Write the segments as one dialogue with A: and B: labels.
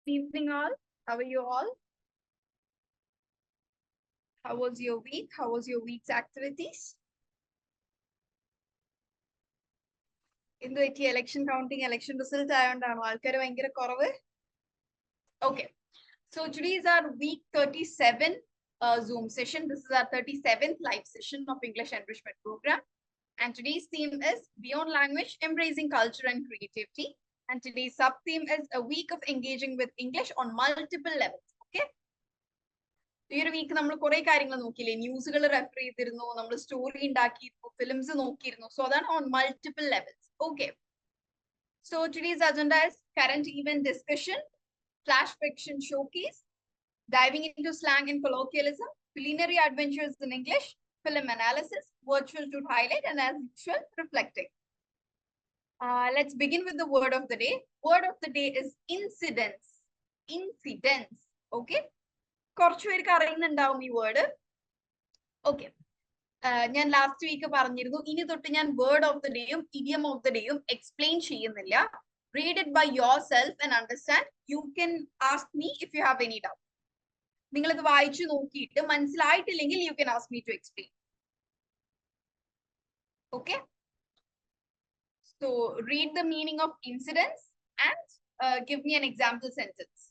A: Evening all. How are you all? How was your week? How was your week's activities? In the election counting, election result, okay. So today is our week 37 Zoom session. This is our 37th live session of English Enrichment Program. And today's theme is Beyond Language, Embracing Culture and Creativity. And today's sub-theme is a week of engaging with English on multiple levels. Okay. ഈ ഒരു week നമ്മൾ കുറെ കാര്യങ്ങൾ നോക്കിയില്ലേ, ന്യൂസുകൾ refer ചെയ്തിരുന്നു, നമ്മൾ story ഉണ്ടാക്കിയിരുന്നു, films നോക്കിയിരുന്നു. സോ അതാണ് on multiple levels. Okay, so today's agenda is current event discussion, flash fiction showcase, diving into slang and colloquialism, culinary adventures in English, film analysis, virtual tour highlight, and as usual, reflecting. Let's begin with the word of the day. Word of the day is incidence. Incidence. Okay. കുറച്ചു പേർക്ക് അറിയുന്നുണ്ടാവും ഈ word. Okay, ഞാൻ last week പറഞ്ഞിരുന്നു, ഇനി തൊട്ട് ഞാൻ word of the ഡേയും ഇഡിയം ഓഫ് ദ ഡേയും എക്സ്പ്ലെയിൻ ചെയ്യുന്നില്ല. Read it by yourself and understand. You can ask me if you have any doubt. നിങ്ങൾ ഇത് വായിച്ചു നോക്കിയിട്ട് മനസ്സിലായിട്ടില്ലെങ്കിൽ you can ask me to explain. Okay, so read the meaning of incidence and give me an example sentence.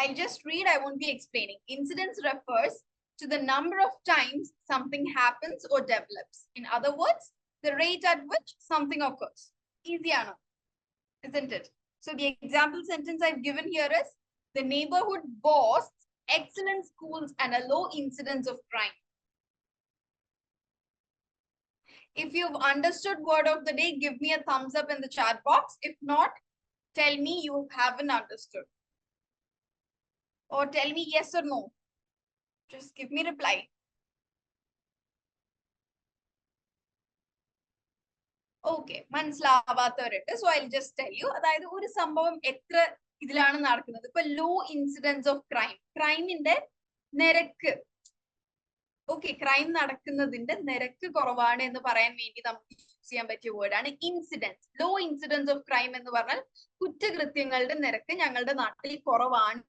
A: I'll just read, I won't be explaining. Incidence refers to the number of times something happens or develops. In other words, the rate at which something occurs. Easy enough, isn't it? So the example sentence I've given here is, the neighborhood boasts excellent schools and a low incidence of crime. If you've understood word of the day, give me a thumbs up in the chat box. If not, tell me you haven't understood. Or tell me yes or no. Just give me reply. Okay, മനസ്സിലാവാത്തവരുണ്ട്. So I'll just tell you. അതായത് ഒരു സംഭവം എത്ര ഇതിലാണ് നടക്കുന്നത്. ഇപ്പൊ law incidence of crime, ക്രൈമിന്റെ നിരക്ക്, okay, crime നടക്കുന്നതിന്റെ നിരക്ക് കുറവാണ് എന്ന് പറയാൻ വേണ്ടി നമുക്ക് യൂസ് ചെയ്യാൻ പറ്റിയ വേർഡാണ് incidence. Low incidence of crime എന്ന് പറഞ്ഞാൽ കുറ്റകൃത്യങ്ങളുടെ നിരക്ക് ഞങ്ങളുടെ നാട്ടിൽ കുറവാണ്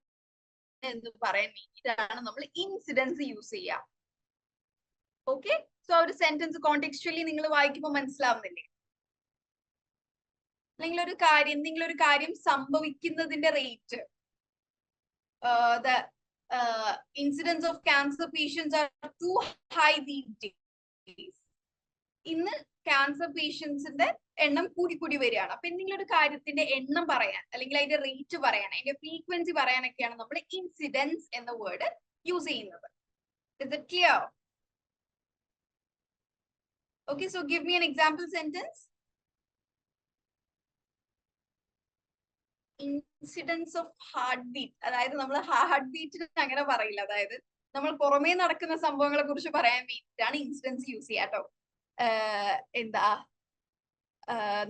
A: എന്ന് പറയാൻ വേണ്ടിയിട്ടാണ് നമ്മൾ ഇൻസിഡൻസ് യൂസ് ചെയ്യുക. ഓക്കെ, സോ ഒരു സെന്റൻസ് കോണ്ടെക്സ്ച്വലി നിങ്ങൾ വായിക്കുമ്പോൾ മനസ്സിലാവുന്നില്ലേ? അല്ലെങ്കിൽ എന്തെങ്കിലും ഒരു കാര്യം സംഭവിക്കുന്നതിന്റെ rate, incidence of cancer patients are too high these days. ഇന്ന് ക്യാൻസർ പേഷ്യൻസിന്റെ എണ്ണം കൂടി വരികയാണ്. അപ്പൊ എന്തെങ്കിലും ഒരു കാര്യത്തിന്റെ എണ്ണം പറയാൻ, അല്ലെങ്കിൽ അതിന്റെ റേറ്റ് പറയാൻ, അതിന്റെ ഫ്രീക്വൻസി പറയാനൊക്കെയാണ് നമ്മൾ ഇൻസിഡൻസ് എന്ന വേർഡ് യൂസ് ചെയ്യുന്നത്. Is it clear? Okay, so give me an example sentence. Incidence of heartbeat. അതായത് നമ്മൾ ഹാർട്ട് ബീറ്റ് അങ്ങനെ പറയില്ല. അതായത് നമ്മൾ പുറമേ നടക്കുന്ന സംഭവങ്ങളെ കുറിച്ച് പറയാൻ വേണ്ടിയിട്ടാണ് ഇൻസിഡൻസ് യൂസ് ചെയ്യുക കേട്ടോ. എന്താ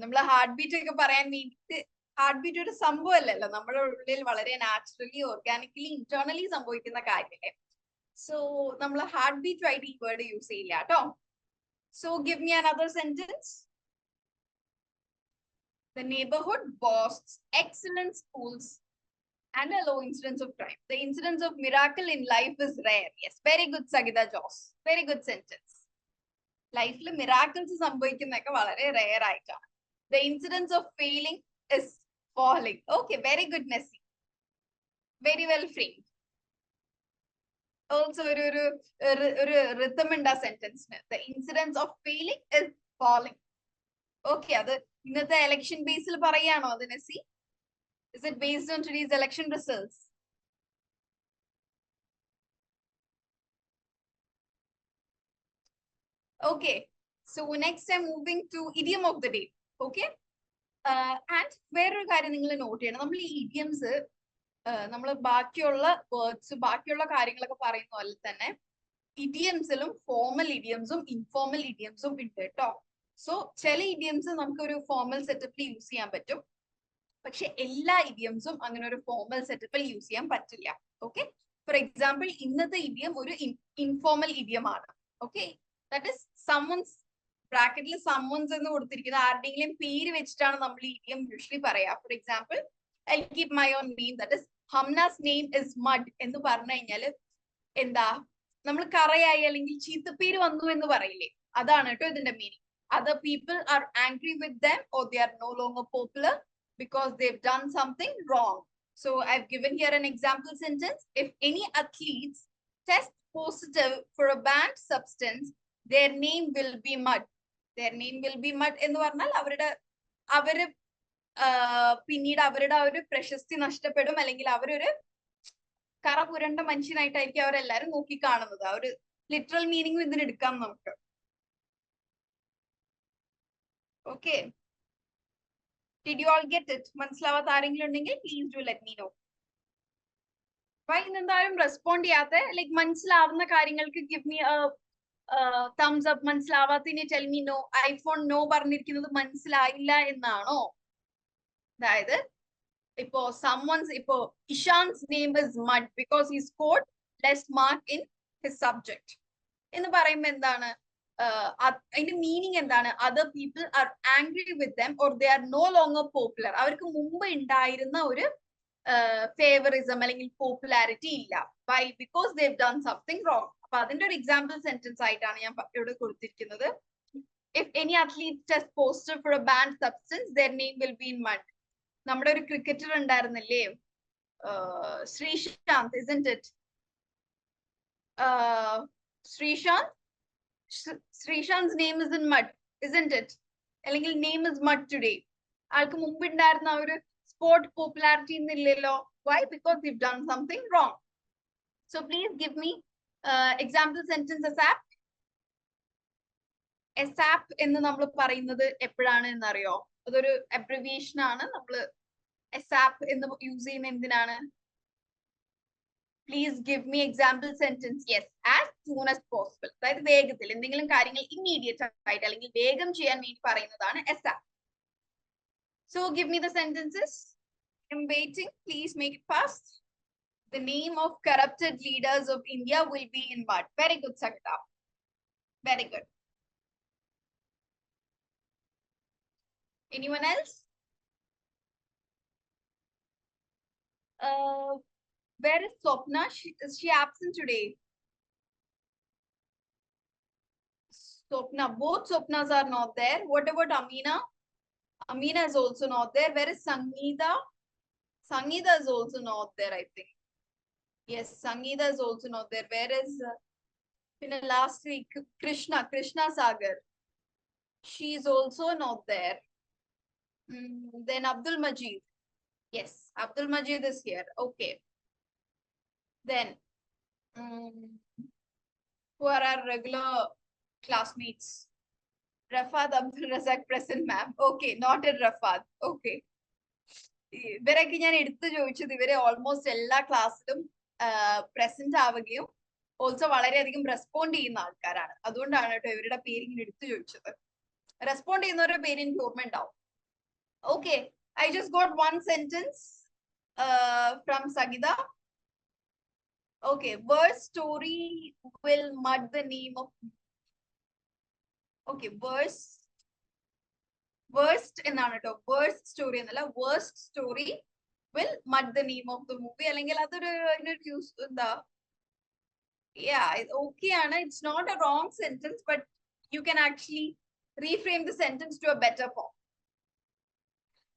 A: നമ്മള് ഹാർട്ട് ബീറ്റ് ഒക്കെ പറയാൻ വേണ്ടിയിട്ട്, ഹാർട്ട് ബീറ്റ് ഒരു സംഭവം അല്ലല്ലോ, നമ്മുടെ ഉള്ളിൽ വളരെ നാച്ചുറലി ഓർഗാനിക്കലി ഇന്റേർണലി സംഭവിക്കുന്ന കാര്യമല്ലേ. സോ നമ്മൾ ഹാർട്ട് ബീറ്റ് ആയിട്ട് ഈ വേർഡ് യൂസ് ചെയ്യില്ല കേട്ടോ. So give me another sentence. The neighborhood boasts excellent schools and a low incidence of crime. The incidence of miracle in life is rare. Yes, very good, Sagita Joss. Very good sentence. ലൈഫിൽ miracles സംഭവിക്കുന്നതൊക്കെ വളരെ rare ആയിട്ടാണ്. The incidence of failing is falling. Okay, very good Messi, very well framed. Also ഒരു റിതം ഉണ്ട് ആ സെന്റൻസിന്. The incidence of failing is falling. Okay, അത് ഇന്നത്തെ എലക്ഷൻ ബേസിൽ പറയാണോ അത് Messi? Is it based on today's election results? Okay, so next I'm moving to idiom of the day. Okay, and വേറൊരു കാര്യം നിങ്ങൾ നോട്ട് ചെയ്യണം. നമ്മൾ ഈ ഇഡിയംസ് നമ്മൾ ബാക്കിയുള്ള വേർഡ്സ്, ബാക്കിയുള്ള കാര്യങ്ങളൊക്കെ പറയുന്ന പോലെ തന്നെ ഇഡിയംസിലും ഫോർമൽ ഇഡിയംസും ഇൻഫോർമൽ ഇഡിയംസും ഉണ്ട് കേട്ടോ. സോ ചില ഇഡിയംസ് നമുക്ക് ഒരു ഫോർമൽ സെറ്റപ്പിൽ യൂസ് ചെയ്യാൻ പറ്റും, പക്ഷെ എല്ലാ ഇഡിയംസും അങ്ങനെ ഒരു ഫോർമൽ സെറ്റപ്പിൽ യൂസ് ചെയ്യാൻ പറ്റില്ല. ഓക്കെ, ഫോർ എക്സാമ്പിൾ ഇന്നത്തെ ഇഡിയം ഒരു ഇൻഫോർമൽ ഇഡിയം ആണ്. ഓക്കെ, that is someone's ബ്രാക്കറ്റിൽ സമ്മൺസ് എന്ന് കൊടുത്തിരിക്കുന്നത് ആരുടെയെങ്കിലും പേര് വെച്ചിട്ടാണ് നമ്മൾ ഇഡിയം യൂഷ്വലി പറയാ. For example, I keep my own name, that is Hamnas name is mud എന്ന് പറഞ്ഞു കഴിഞ്ഞാൽ എന്താ, നമ്മൾ കറയായി അല്ലെങ്കിൽ ചീത്തപ്പേര് വന്നു എന്ന് പറയില്ലേ, അതാണ് കേട്ടോ ഇതിന്റെ meaning. Other people are angry with them or they are no longer popular because they've done something wrong. So I've given here an example sentence. If any athletes test positive for a banned substance, their name will be mud. Their name will be mud എന്ന് പറഞ്ഞാൽ അവര് പിന്നീട് അവരുടെ ആ ഒരു പ്രശസ്തി നഷ്ടപ്പെടും, അല്ലെങ്കിൽ അവരൊരു കറ പുരണ്ട മനുഷ്യനായിട്ടായിരിക്കും അവരെല്ലാരും നോക്കി കാണുന്നത്. ആ ഒരു ലിറ്ററൽ മീനിങ് ഇതിന് എടുക്കാം നമുക്ക്. Okay, did you all get it? മനസ്സിലാവാത്ത ആരെങ്കിലും ഉണ്ടെങ്കിൽ please do let me know. ഇന്നെന്തായാലും റെസ്പോണ്ട് ചെയ്യാത്ത, ലൈക് മനസ്സിലാവുന്ന കാര്യങ്ങൾക്ക് ഗിവ് മീ തംസ് അപ്പ്, മനസ്സിലാവാത്തതിനെ tell me no. IPhone no പറഞ്ഞിരിക്കുന്നത് മനസ്സിലായില്ല എന്നാണോ? അതായത് ഇപ്പോ someone's, ഇപ്പോ Ishan's name is mud because he scored less mark in his subject എന്ന് പറയുമ്പോൾ എന്താണ് അതിന്റെ മീനിങ് എന്താണ്? Other people are angry with them or they are no longer popular. അവർക്ക് മുമ്പ് ഉണ്ടായിരുന്ന ഒരു ഫേവറിസം അല്ലെങ്കിൽ പോപ്പുലാരിറ്റി ഇല്ല. Why? Because they have done something wrong. അപ്പൊ അതിന്റെ ഒരു എക്സാമ്പിൾ സെന്റൻസ് ആയിട്ടാണ് ഞാൻ ഇവിടെ കൊടുത്തിരിക്കുന്നത്. If any athlete test positive for a banned substance, their name will be in mud. നമ്മുടെ ഒരു ക്രിക്കറ്റർ ഉണ്ടായിരുന്നില്ലേ, Sreesanth, isn't it? Srishant's name is in mud, isn't it? അല്ലെങ്കിൽ name is mud today. ആൾക്ക് മുമ്പ് ഉണ്ടായിരുന്ന ഒരു സ്പോർട്ട് പോപ്പുലാരിറ്റി ഇല്ലല്ലോ. Why? Because they've done something wrong. So please give me example sentence ASAP. ASAP എന്ന് നമ്മൾ പറയുന്നത് എപ്പോഴാണ് എന്നറിയോ? അതൊരു അബ്രിവിയേഷൻ ആണ്. നമ്മൾ ASAP എന്ന് യൂസ് ചെയ്യുന്ന എന്തിനാണ്? Please give me example sentence. Yes, as soon as possible. അതായത് വേഗത്തിൽ എന്തെങ്കിലും കാര്യങ്ങൾ ഇമ്മീഡിയറ്റ് ആയിട്ട് അല്ലെങ്കിൽ വേഗം ചെയ്യാൻ വേണ്ടി പറയുന്നതാണ് ASAP. So give me the sentences. I'm waiting. Please make it fast. The name of corrupted leaders of India will be in mud. Very good, Sagita. Very good. Anyone else? Where is Swapna? Is she absent today? Swapna, both Swapnas are not there. What about Amina? Amina is also not there. Where is Sangeeta? Sangeeta is also not there, I think. Yes, Sangeeta is also not there. Where is last week Krishna Sagar? She is also not there. Then Abdul Majid. Yes, Abdul Majid is here. Okay. Then who are our regular classmates? Rafad Abdul Razak present, ma'am. Okay, not in Rafad. Okay. ഇവരൊക്കെ ഞാൻ എടുത്തു ചോദിച്ചത് ഇവരെ almost എല്ലാ ക്ലാസ്സിലും present ആവുകയും also വളരെയധികം respond ചെയ്യുന്ന ആൾക്കാരാണ്. അതുകൊണ്ടാണ് കേട്ടോ ഇവരുടെ പേര് ഇങ്ങനെ എടുത്തു ചോദിച്ചത്. റെസ്പോണ്ട് ചെയ്യുന്നവരുടെ പേര് എനിക്ക് ഓർമ്മ ഉണ്ടാവും. Okay, I just got one sentence from Sagida. Okay, worst story will mud the name of. Okay, worst എന്നാണ് കേട്ടോ. Worst story എന്നല്ല, worst story will mud the name of the movie. അല്ലെങ്കിൽ അതൊരു യൂസ് എന്താ, yeah, okay ആണ്. It's not a wrong sentence, but you can actually reframe the sentence to a better form.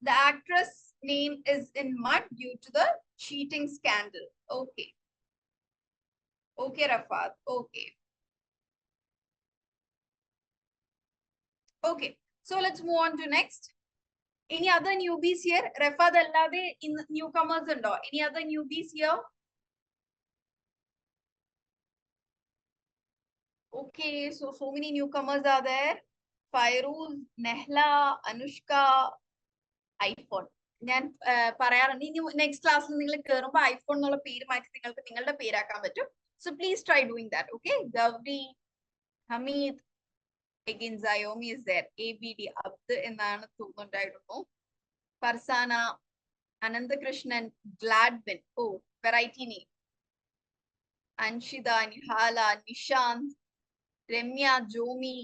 A: The actress name is in mud due to the cheating scandal. Okay. Okay, Rafat. Okay. Okay. So let's move on to next. Any other newbies here? Rafat allade in newcomers undo? Any other newbies here? Okay, so many newcomers are there. Fairuz, Nehla, Anushka, iPhone. ഞാൻ പറയാറുണ്ട് ഇനി next ക്ലാസ്സിൽ നിങ്ങൾ കയറുമ്പോൾ iPhone എന്നുള്ള പേര് മാറ്റി നിങ്ങൾക്ക് നിങ്ങളുടെ പേരാക്കാൻ പറ്റും. So please try doing that. Okay, Gauri, Hamid, again Xiaomi is there. ABD Abd എന്നാണ് തോന്നുന്നുണ്ടായിരുന്നു. Farsana, Ananthakrishnan, Gladwin. Oh, variety name. Anshida, Nihala, Nishant, Remya, Jomi,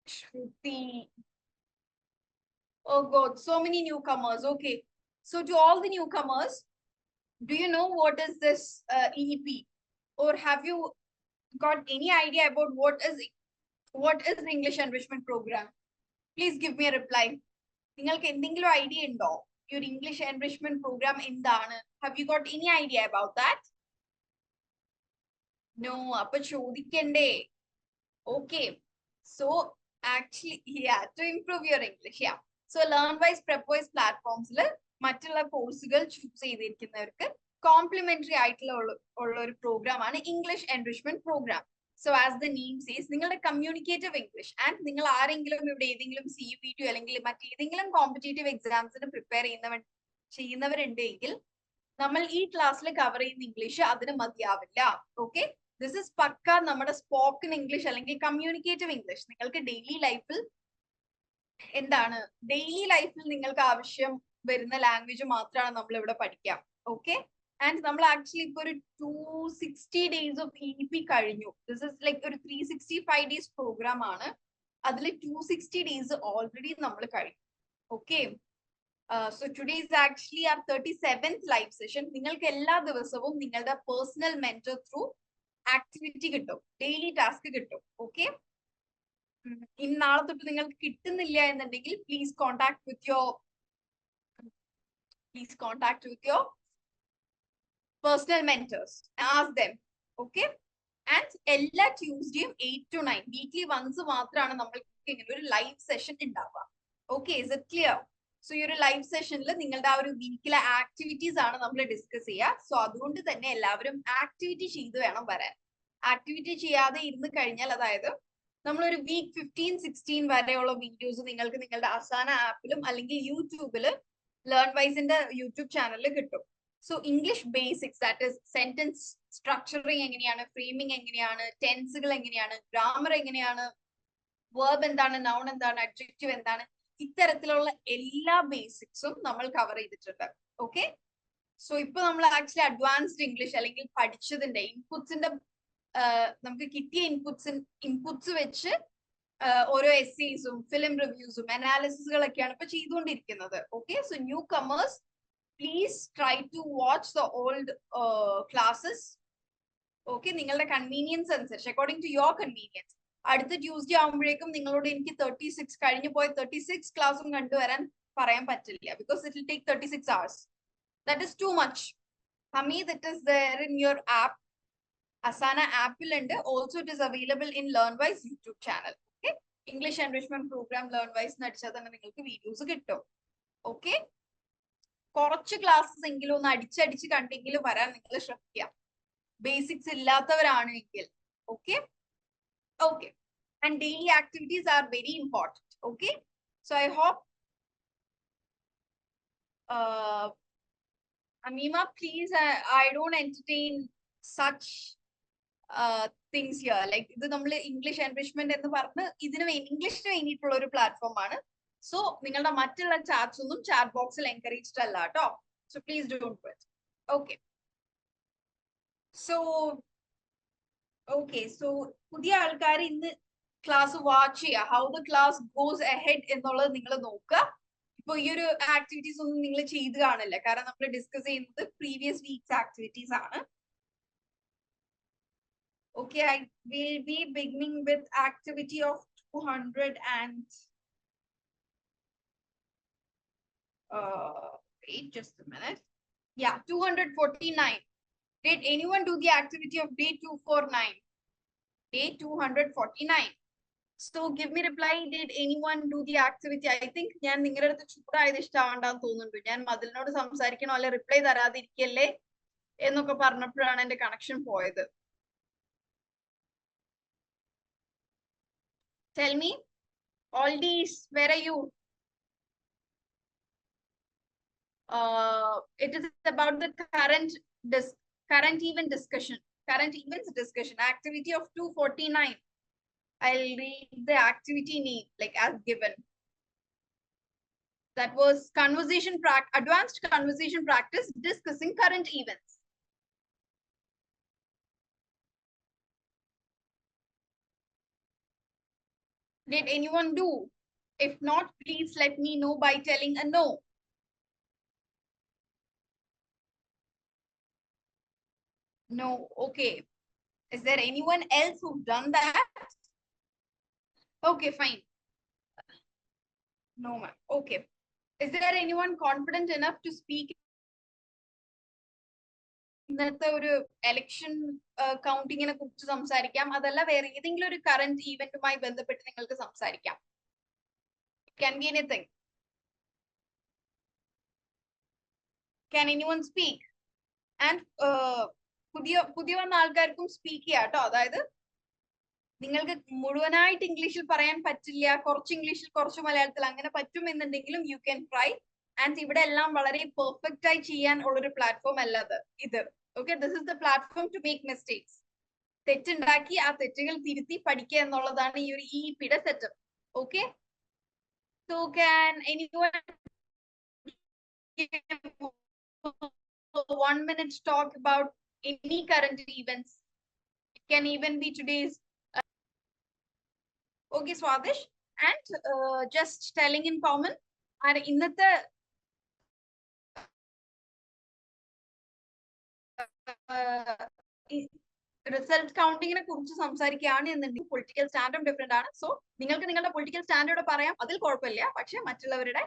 A: Shruti. Oh God, so many newcomers. Okay. So to all the newcomers, do you know what is this EEP? Or have you got any idea about what is English Enrichment Program? Please give me a reply. നിങ്ങൾക്ക് എന്തെങ്കിലും idea ഉണ്ടോ ഈ ഒരു English enrichment programme എന്താണ്? Have you got any idea about that? No. അപ്പൊ ചോദിക്കണ്ടേ? Okay. So actually to improve your English, so Learnwise Prepwise പ്ലാറ്റ്ഫോംസിൽ മറ്റുള്ള കോഴ്സുകൾ ചൂസ് ചെയ്തിരിക്കുന്നവർക്ക് കോംപ്ലിമെന്ററി ആയിട്ടുള്ള ഒരു പ്രോഗ്രാം ആണ് English enrichment programme. So as the name says, നിങ്ങളുടെ കമ്മ്യൂണിക്കേറ്റീവ് ഇംഗ്ലീഷ് ആൻഡ് നിങ്ങൾ ആരെങ്കിലും ഇവിടെ ഏതെങ്കിലും CUET അല്ലെങ്കിൽ മറ്റേതെങ്കിലും കോമ്പറ്റേറ്റീവ് എക്സാംസിന് പ്രിപ്പയർ ചെയ്യുന്നവരുണ്ടെങ്കിൽ നമ്മൾ ഈ ക്ലാസ്സിൽ കവർ ചെയ്യുന്ന ഇംഗ്ലീഷ് അതിന് മതിയാവില്ല. ഓക്കെ, ദിസ് ഇസ് പക്ക നമ്മുടെ സ്പോക്കൺ ഇംഗ്ലീഷ് അല്ലെങ്കിൽ കമ്മ്യൂണിക്കേറ്റീവ് ഇംഗ്ലീഷ്. നിങ്ങൾക്ക് ഡെയിലി ലൈഫിൽ നിങ്ങൾക്ക് ആവശ്യം വരുന്ന ലാംഗ്വേജ് മാത്രമാണ് നമ്മൾ ഇവിടെ പഠിക്കാം. ഓക്കെ, ആൻഡ് നമ്മൾ ആക്ച്വലി ഇപ്പൊ ഒരു 260 ഡേയ്സ് ഓഫ് EEP കഴിഞ്ഞു. ദിസ് ഇസ് ലൈക്ക് ഒരു 365 ഡേയ്സ് പ്രോഗ്രാം ആണ്. അതിൽ 260 ഡേയ്സ് ഓൾറെഡി നമ്മൾ കഴിഞ്ഞു. Okay, so today is actually our 37th live session. നിങ്ങൾക്ക് എല്ലാ ദിവസവും നിങ്ങളുടെ പേഴ്സണൽ മെന്റർ ത്രൂ ആക്ടിവിറ്റി കിട്ടും, ഡെയിലി ടാസ്ക് കിട്ടും. ഓക്കെ, ഇനി നാളെ തൊട്ട് നിങ്ങൾക്ക് കിട്ടുന്നില്ല എന്നുണ്ടെങ്കിൽ please contact with your personal mentors, ask them. Okay, and എല്ലാ ട്യൂസ്ഡേയും 8 to 9 വീക്ക്ലി വൺസ് മാത്രമാണ് നമ്മൾക്ക് ഇങ്ങനെ ഒരു ലൈവ് സെഷൻ ഉണ്ടാവുക. Okay, is it clear? So ഈ ഒരു ലൈവ് സെഷനിൽ നിങ്ങളുടെ ആ ഒരു വീക്കിലെ ആക്ടിവിറ്റീസ് ആണ് നമ്മൾ ഡിസ്കസ് ചെയ്യുക. സോ അതുകൊണ്ട് തന്നെ എല്ലാവരും ആക്ടിവിറ്റി ചെയ്ത് വേണം വരാൻ. ആക്ടിവിറ്റി ചെയ്യാതെ ഇരുന്ന് കഴിഞ്ഞാൽ, അതായത് നമ്മളൊരു വീക്ക് 15-16 വരെയുള്ള വീഡിയോസ് നിങ്ങൾക്ക് നിങ്ങളുടെ അസാന ആപ്പിലും അല്ലെങ്കിൽ യൂട്യൂബില് ലേൺവൈസിന്റെ യൂട്യൂബ് ചാനലിൽ കിട്ടും. So English basics, that is sentence structuring എങ്ങനെയാണ്, ഫ്രെയിമിംഗ് എങ്ങനെയാണ്, ടെൻസുകൾ എങ്ങനെയാണ്, ഗ്രാമർ എങ്ങനെയാണ്, വേർബ് എന്താണ്, നൗൺ എന്താണ്, അഡ്ജക്റ്റീവ് എന്താണ്, ഇത്തരത്തിലുള്ള എല്ലാ ബേസിക്സും നമ്മൾ കവർ ചെയ്തിട്ടുണ്ട്. ഓക്കെ, സോ ഇപ്പൊ നമ്മൾ ആക്ച്വലി അഡ്വാൻസ്ഡ് ഇംഗ്ലീഷ് അല്ലെങ്കിൽ പഠിച്ചതിന്റെ ഇൻപുട്സിന്റെ നമുക്ക് കിട്ടിയ ഇൻപുട്സ് വെച്ച് ഓരോ എസ്സേസും ഫിലിം റിവ്യൂസും അനാലിസിസുകളൊക്കെയാണ് ഇപ്പൊ ചെയ്തുകൊണ്ടിരിക്കുന്നത്. Okay, so new comers, please try to watch the old classes. Okay, നിങ്ങളുടെ കൺവീനിയൻസ് അനുസരിച്ച്, അക്കോർഡിംഗ് ടു യുവർ കൺവീനിയൻസ്. അടുത്ത ട്യൂസ്ഡേ ആകുമ്പോഴേക്കും നിങ്ങളോട് എനിക്ക് 36 കഴിഞ്ഞു പോയ 36 ക്ലാസ്സും കണ്ടുവരാൻ പറയാൻ പറ്റില്ല, because it will take 36 hours. That is too much. Hamid, it is there in your app. Asana app il undu. Also it is available in LearnWise YouTube channel. Okay, English enrichment program LearnWise നടിച്ചാൽ തന്നെ നിങ്ങൾക്ക് videos കിട്ടും. Okay, കുറച്ച് classes എങ്കിലും ഒന്ന് അടിച്ചടിച്ച് കണ്ടെങ്കിലും വരാൻ നിങ്ങൾ ശ്രമിക്കുക, basics ഇല്ലാത്തവരാണെങ്കിൽ. Okay, okay, and daily activities are very important. Okay, so I hope Amima, please, I don't entertain such things here. Like ഇത് നമ്മൾ ഇംഗ്ലീഷ് എൻറിച്ച്മെന്റ് എന്ന് പറഞ്ഞ് ഇംഗ്ലീഷിന് വേണ്ടിയിട്ടുള്ള ഒരു പ്ലാറ്റ്ഫോം ആണ്. സോ നിങ്ങളുടെ മറ്റുള്ള ചാറ്റ്സ് ഒന്നും ചാറ്റ് ബോക്സിൽ എൻകറേജ്ഡ് അല്ല കേട്ടോ. So please don't do it. Okay, so പുതിയ ആൾക്കാർ ഇന്ന് ക്ലാസ് വാച്ച് ചെയ്യുക, how the class goes ahead എന്നുള്ളത് നിങ്ങൾ നോക്കുക. ഇപ്പൊ ഈ ഒരു ആക്ടിവിറ്റീസ് ഒന്നും നിങ്ങൾ ചെയ്ത് കാണില്ല, കാരണം നമ്മൾ ഡിസ്കസ് ചെയ്യുന്നത് പ്രീവിയസ് വീക്സ് ആക്ടിവിറ്റീസ് ആണ്. Okay, I will be beginning with activity of 200 and wait just a minute. Yeah, 249. Did anyone do the activity of day 249? Day 249. So give me reply. Did anyone do the activity? I think ഞാൻ നിങ്ങളുടെ അടുത്ത് ചൂടായത് ഇഷ്ടമാണ്ടാന്ന് തോന്നുന്നുണ്ട്. ഞാൻ മതിലിനോട് സംസാരിക്കണോ അല്ലെ reply തരാതിരിക്കല്ലേ എന്നൊക്കെ പറഞ്ഞപ്പോഴാണ് എന്റെ connection പോയത്. Tell me, Aldies, where are you? It is about the current event discussion, current events discussion, activity of 249. I'll read the activity name like as given. That was advanced conversation practice discussing current events. Did anyone do? If not, please let me know by telling a no. No, okay. Is there anyone else who've done that? Okay, fine. No, ma'am. Okay. Is there anyone confident enough to speak ഇന്നത്തെ ഒരു election കൗണ്ടിങ്ങിനെ കുറിച്ച് സംസാരിക്കാം, അതല്ല വേറെ ഏതെങ്കിലും ഒരു current ഈവന്റുമായി ബന്ധപ്പെട്ട് നിങ്ങൾക്ക് സംസാരിക്കാം. Can be anything. Can anyone speak? And പുതിയ വന്ന ആൾക്കാർക്കും സ്പീക്ക് ചെയ്യാം കേട്ടോ. അതായത് നിങ്ങൾക്ക് മുഴുവനായിട്ട് ഇംഗ്ലീഷിൽ പറയാൻ പറ്റില്ല, കുറച്ച് ഇംഗ്ലീഷിൽ കുറച്ച് മലയാളത്തിൽ അങ്ങനെ പറ്റും എന്നുണ്ടെങ്കിലും യു ക്യാൻ ട്രൈ. ആൻഡ് ഇവിടെ എല്ലാം വളരെ പെർഫെക്റ്റ് ആയി ചെയ്യാൻ ഉള്ളൊരു പ്ലാറ്റ്ഫോം അല്ല ഇത്. Okay, this is the platform to make mistakes. തെറ്റുണ്ടാക്കി ആ തെറ്റുകൾ തിരുത്തി പഠിക്കുക എന്നുള്ളതാണ് ഈ ഒരു ഇപിയുടെ setup. Okay, so can anyone 1 minute talk about any current events? It can even be today's. Okay, Swadish, and just telling in common, and ഇന്നത്തെ റിസൾട്ട് കൗണ്ടിങ്ങിനെ കുറിച്ച് സംസാരിക്കുകയാണ് എന്നുണ്ടെങ്കിൽ പൊളിറ്റിക്കൽ സ്റ്റാൻഡും ഡിഫറെന്റ് ആണ്. സോ നിങ്ങൾക്ക് നിങ്ങളുടെ പൊളിറ്റിക്കൽ സ്റ്റാൻഡോട് പറയാം, അതിൽ കുഴപ്പമില്ല. പക്ഷെ മറ്റുള്ളവരുടെ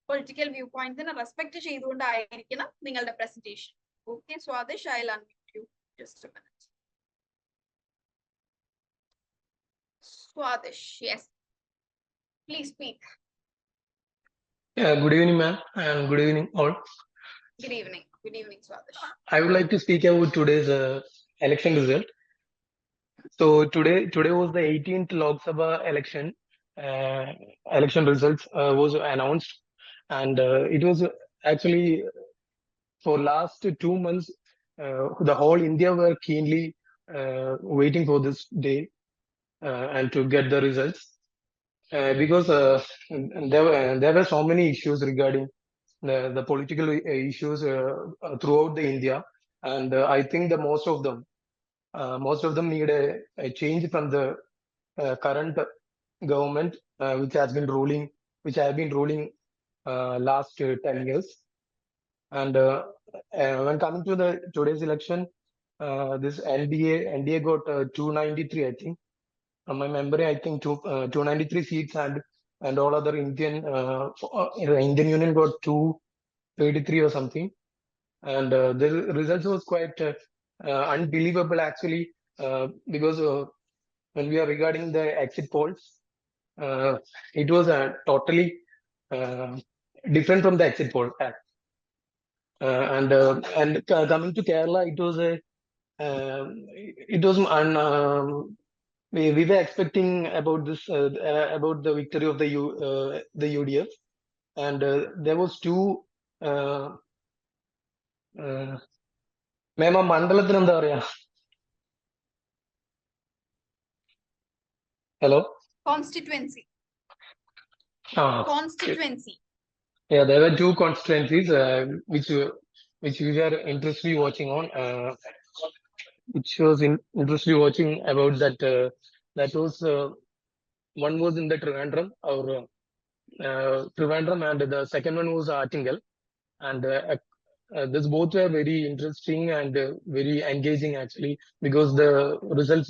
A: പൊളിറ്റിക്കൽ വ്യൂ പോയിന്റ്സിനെ റെസ്പെക്ട് ചെയ്തുകൊണ്ടായിരിക്കണം നിങ്ങളുടെ presentation. Okay, Swadish, I'll unmute you just a minute. Swadish, yes, please speak.
B: Yeah, good evening, ma'am, and good evening, all.
A: Good evening. Good evening, Swadish.
B: I would like to speak about today's election result. So today was the 18th Lok Sabha election. Election results was announced, and it was actually for last 2 months, the whole India were keenly waiting for this day and to get the results. Because there were so many issues regarding the political issues throughout the India, and I think the most of them need a change from the current government, which has been ruling last 10 years. And when coming to today's election, this NDA got 293, I think. From my memory, I think 293 seats, and all other Indian Union got 233 or something. And the results was quite unbelievable actually, because when we are regarding the exit polls, it was totally different from the exit poll. And coming to Kerala, it was we were expecting about this about the victory of the UDF, and there was two. Ma'am, മണ്ഡലത്തിന് എന്താ പറയാ? Hello.
A: Constituency. Constituency.
B: Yeah, there were two constituencies which we were interestingly watching on. Which was interestingly watching about that. That was one was in the Trivandrum, and the second one was Attingal, and this both were very interesting and very engaging actually, because the results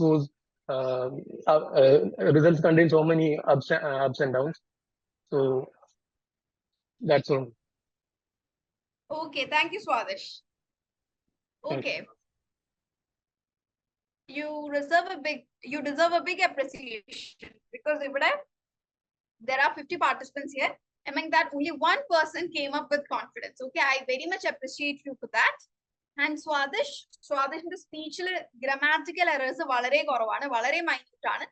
B: contain so many ups and downs. So that's all.
A: Okay, thank you, Swadish. Okay. You deserve a big appreciation, because there are 50 participants here. Among that, only one person came up with confidence. Okay, I very much appreciate you for that. And Swadish's speech grammatical errors വളരെ കുറവാണ്, വളരെ minute ആണ്.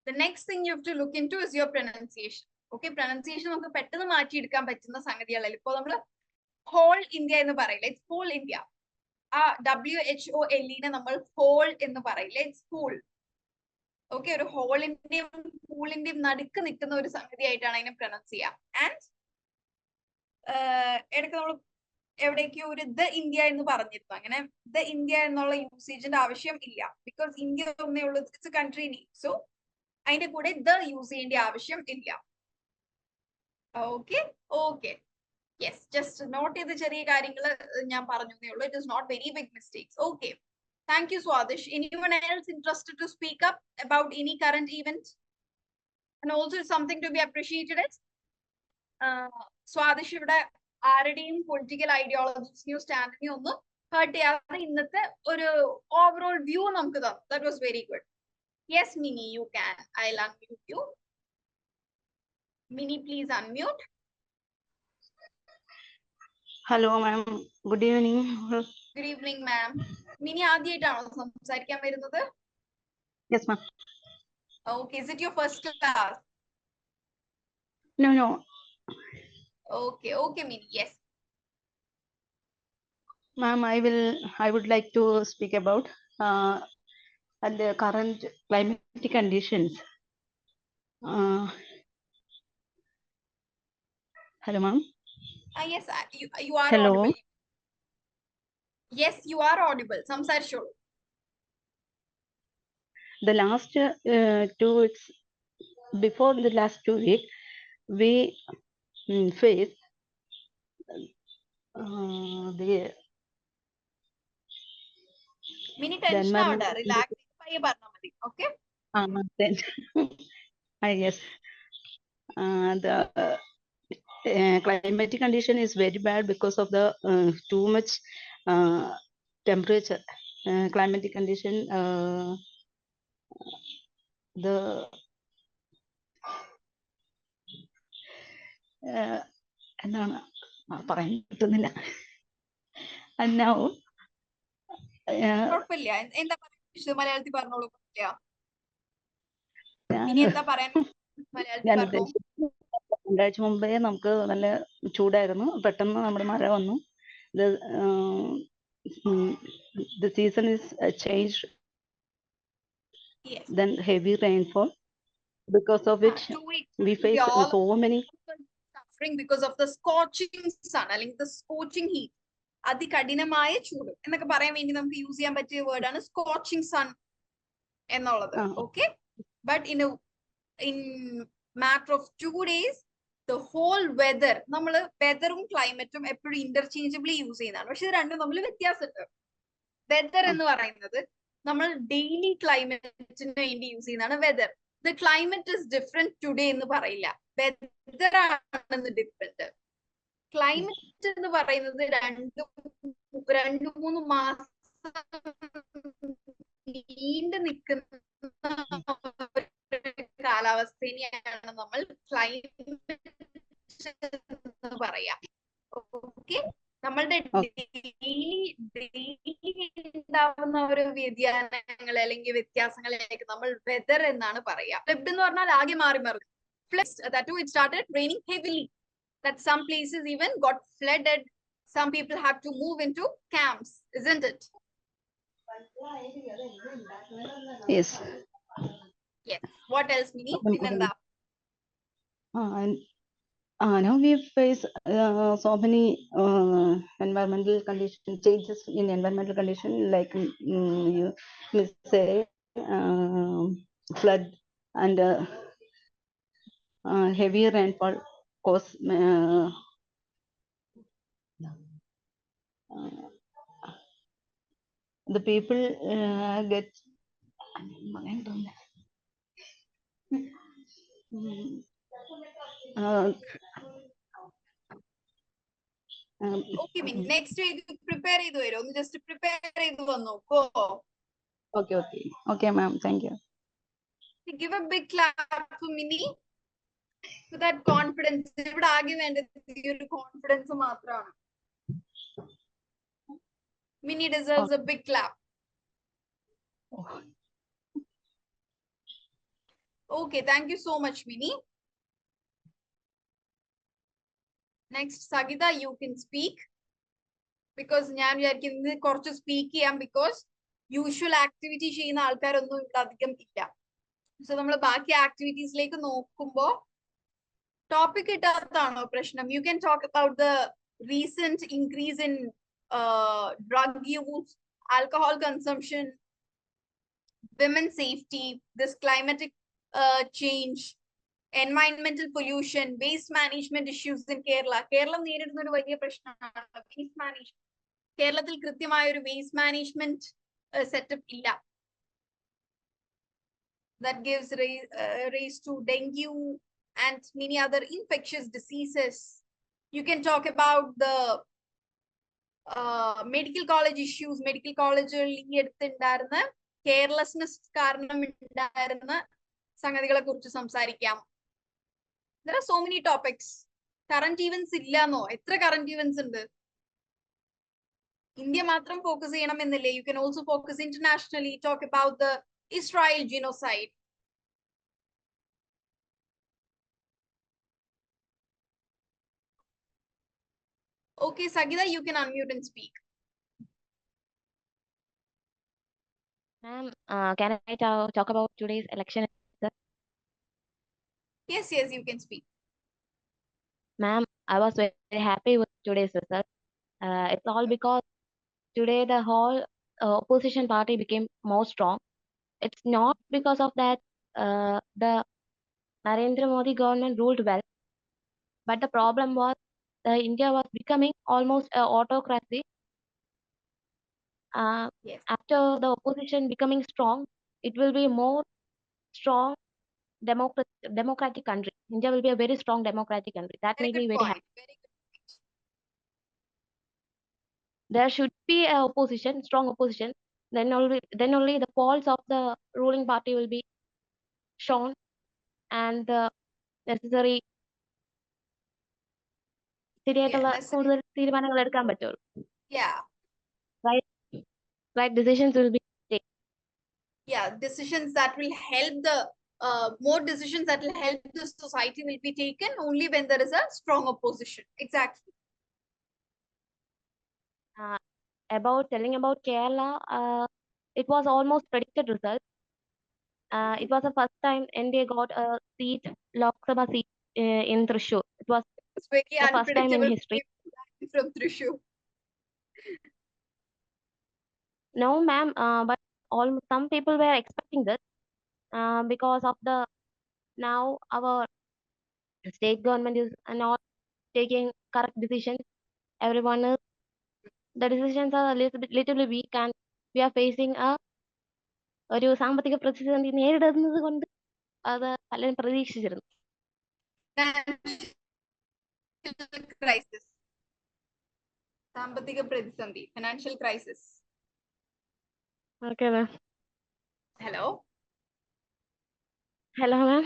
A: The next thing you have to look into is your pronunciation. Okay, pronunciation നമുക്ക് പെട്ടെന്ന് മാറ്റിയെടുക്കാൻ പറ്റുന്ന സംഗതികളല്ല. ഇപ്പോൾ നമ്മൾ whole India എന്ന് പറയില്ല, it's whole India. ആ WHOLE നമ്മൾ ഹോൾ എന്ന് പറയില്ല, ഇറ്റ്സ് ഫൂൾ. ഓക്കെ, ഒരു ഹോളിന്റെയും ഫൂളിന്റെയും നടുക്ക് നിൽക്കുന്ന ഒരു സംഗതി ആയിട്ടാണ് അതിനെ പ്രൊനൗൺസ് ചെയ്യാം. ആൻഡ് ഇടയ്ക്ക് നമ്മൾ എവിടേക്കോ ഒരു ദ ഇന്ത്യ എന്ന് പറഞ്ഞിരുന്നു. അങ്ങനെ ദ ഇന്ത്യ എന്നുള്ള യൂസേജിന്റെ ആവശ്യം ഇല്ല, ബിക്കോസ് ഇന്ത്യ ഒന്നേ ഉള്ളൂ, it's A country name. So അതിന്റെ കൂടെ the യൂസ് ചെയ്യേണ്ട ആവശ്യം ഇല്ല. Okay, okay. Yes, just note ചെയ്ത ചെറിയ കാര്യങ്ങൾ ഞാൻ പറഞ്ഞേ ഉള്ളൂ. It is not very big mistakes. Okay. Thank you, Swadish. Anyone else interested to speak up about any current event? And also something to be appreciated is Swadish ഇവിടെ ആരുടെയും political ഐഡിയോളജീസിനെയോ സ്റ്റാൻഡിനെയോ ഒന്നും heart ചെയ്യാതെ ഇന്നത്തെ ഒരു ഓവറോൾ വ്യൂ നമുക്ക് തന്നു. That was very good. Yes, Mini, you can. I'll unmute you. Mini, please unmute.
C: Hello, ma'am. Good evening.
A: Good evening, ma'am. Mini, ആദ്യമായിട്ടാണോ സംസാരിക്കാൻ വരുന്നത്?
C: Yes, ma'am.
A: Okay, is it your first class?
C: No, no.
A: Okay, okay, Mini, yes.
C: Ma'am, I would like to speak about the current climatic conditions. Hello, ma'am.
A: Yes, you are
C: Hello.
A: audible. Yes, you are audible. സംസാരിച്ചോളൂ.
C: The last 2 weeks, before the last 2 weeks, we faced the
A: Mini tension ആവണ്ട.
C: environmental
A: Relax ചെയ്ത് പയ്യെ പറഞ്ഞാൽ മതി. Okay?
C: then, yes. The climatic condition is very bad because of the too much temperature. Climatic condition, the എന്താണ് പറയാൻ പറ്റുന്നില്ല. And now
A: കുഴപ്പമില്ല. എന്താ പറയാൻ മലയാളത്തിൽ പറഞ്ഞോളൂ. ഇനി എന്താ പറയാൻ മലയാളത്തിൽ
C: ഞാൻ
A: പറഞ്ഞോ.
C: രണ്ടാഴ്ച മുമ്പേ നമുക്ക് നല്ല ചൂടായിരുന്നു. പെട്ടെന്ന് നമ്മുടെ മഴ വന്നു. The season is changed.
A: Yes.
C: Then heavy rainfall, because of which
A: 2 weeks
C: we face
A: all
C: so many
A: suffering because of the scorching sun, അല്ലെങ്കിൽ the scorching heat. അതികഠിനമായ ചൂട് എന്നൊക്കെ പറയാൻ വേണ്ടി നമുക്ക് യൂസ് ചെയ്യാൻ പറ്റിയ വേർഡാണ് സ്കോച്ചിങ് സൺ എന്നുള്ളത്. Okay, but in matter of 2 days the whole weather, നമ്മൾ വെതറും ക്ലൈമറ്റും എപ്പോഴും ഇന്റർചേഞ്ചബിളി യൂസ് ചെയ്യുന്നതാണ്. പക്ഷെ ഇത് രണ്ടും തമ്മിൽ വ്യത്യാസമുണ്ട്. വെതർ എന്ന് പറയുന്നത് നമ്മൾ ഡെയിലി ക്ലൈമറ്റിന് വേണ്ടി യൂസ് ചെയ്യുന്നതാണ് weather. The climate is different today എന്ന് പറയില്ല. വെതർ ആണ് ഡിഫറെന്റ്. ക്ലൈമറ്റ് എന്ന് പറയുന്നത് 2-3 മാസം നീണ്ടു നിൽക്കുന്ന കാലാവസ്ഥയാണ് നമ്മൾ ക്ലൈമറ്റ് എന്ന് പറയാം. ഓക്കെ, നമ്മളുടെ ഡെയിലി ഉണ്ടാവുന്ന ഒരു വ്യതിയാനങ്ങൾ അല്ലെങ്കിൽ വ്യത്യാസങ്ങളിലേക്ക് നമ്മൾ വെതർ എന്നാണ് പറയാ. ഫ്ലഡ് എന്ന് പറഞ്ഞാൽ ആകെ മാറി മറിഞ്ഞു. That too, it started raining heavily. That some places even got flooded. Some people had to move into camps, isn't it?
C: Yes.
A: Yes. What else, Mini? Pinanda.
C: Now we face so many environmental condition changes in environmental condition, like you say flood and heavy rainfall cause the people get
A: Okay, Mini. Next week prepare ചെയ്തു വരും. ഒന്ന് just prepare ചെയ്തു വന്നു. Go.
C: Okay, ma'am. Thank you.
A: Give a big clap for Mini. For that confidence. ഇവിടെ ആകെ വേണ്ടത് ഈ ഒരു കോൺഫിഡൻസ് മാത്രമാണ്. Mini deserves a big clap. Okay, thank you so much, Mini. Next, Sagita, you can speak. Because ഞാൻ വിചാരിക്കുന്നത് കുറച്ച് speak ചെയ്യാം. ബിക്കോസ് യൂഷ്വൽ ആക്ടിവിറ്റി ചെയ്യുന്ന ആൾക്കാരൊന്നും ഇവിടെ അധികം ഇല്ല. സോ നമ്മൾ ബാക്കി ആക്ടിവിറ്റീസിലേക്ക് നോക്കുമ്പോ ടോപ്പിക് കിട്ടാത്തതാണോ പ്രശ്നം? You can talk about the recent increase in drug use, alcohol consumption, women's safety, this climatic change, environmental pollution, waste management issues in Kerala. Keralam നേരിടുന്ന ഒരു വലിയ പ്രശ്നമാണ് waste management. കേരളത്തിൽ കൃത്യമായ ഒരു waste management setup ഇല്ല. That gives rise to dengue and many other infectious diseases. You can talk about the medical college issues. Medical കോളേജുകളിൽ ഈ അടുത്തുണ്ടായിരുന്ന കെയർലെസ്നെസ് കാരണം ഉണ്ടായിരുന്ന സംഗതികളെ കുറിച്ച് സംസാരിക്കാം. There are so many topics. Current events ഇല്ലാന്നോ? എത്ര കറന്റ് ഈവൻസ് ഉണ്ട്? ഇന്ത്യ മാത്രം ഫോക്കസ് ചെയ്യണം എന്നില്ലേ? You can also focus internationally. Talk about the Israel genocide. Okay, Sagida, you can unmute and speak.
D: Ma'am, can I talk about today's election?
A: Yes, yes, you can speak.
D: Ma'am, I was very happy with today's result. It's all because today the whole opposition party became more strong. It's not because of that the Narendra Modi government ruled well, but the problem was India was becoming almost an autocracy.
A: Yes.
D: After the opposition becoming strong, it will be more strong democratic country. India will be a very strong democratic country. That
A: Very
D: made me
A: good
D: very
A: point.
D: happy.
A: Very good point.
D: There should be a opposition, strong opposition. Then only the faults of the ruling party will be shown, and the necessary ശരിയായിട്ടുള്ള കൂടുതൽ തീരുമാനങ്ങൾ എടുക്കാൻ പറ്റുള്ളൂ.
A: Yeah.
D: Right decisions will be taken.
A: Yeah, decisions that will help the more decisions that will help the society will be taken only when there is a strong opposition. Exactly.
D: Telling about Kerala, it was almost predicted result. It was the first time NDA got a seat, Lok Sabha seat in Thrissur. It was
A: It's very
D: the first time in
A: unpredictable
D: history.
A: from Thrissur.
D: No, ma'am, but some people were expecting this because of the now our state government is not taking correct decisions. Everyone is the decisions are a little bit weak, and we are facing ഒരു സാമ്പത്തിക പ്രതിസന്ധി നേരിടുന്നത് കൊണ്ട് അത് പലരും പ്രതീക്ഷിച്ചിരുന്നു.
A: Crisis. സാമ്പത്തിക പ്രതിസന്ധി, financial crisis.
D: Okay, ma'am.
A: Hello.
D: Hello, ma'am.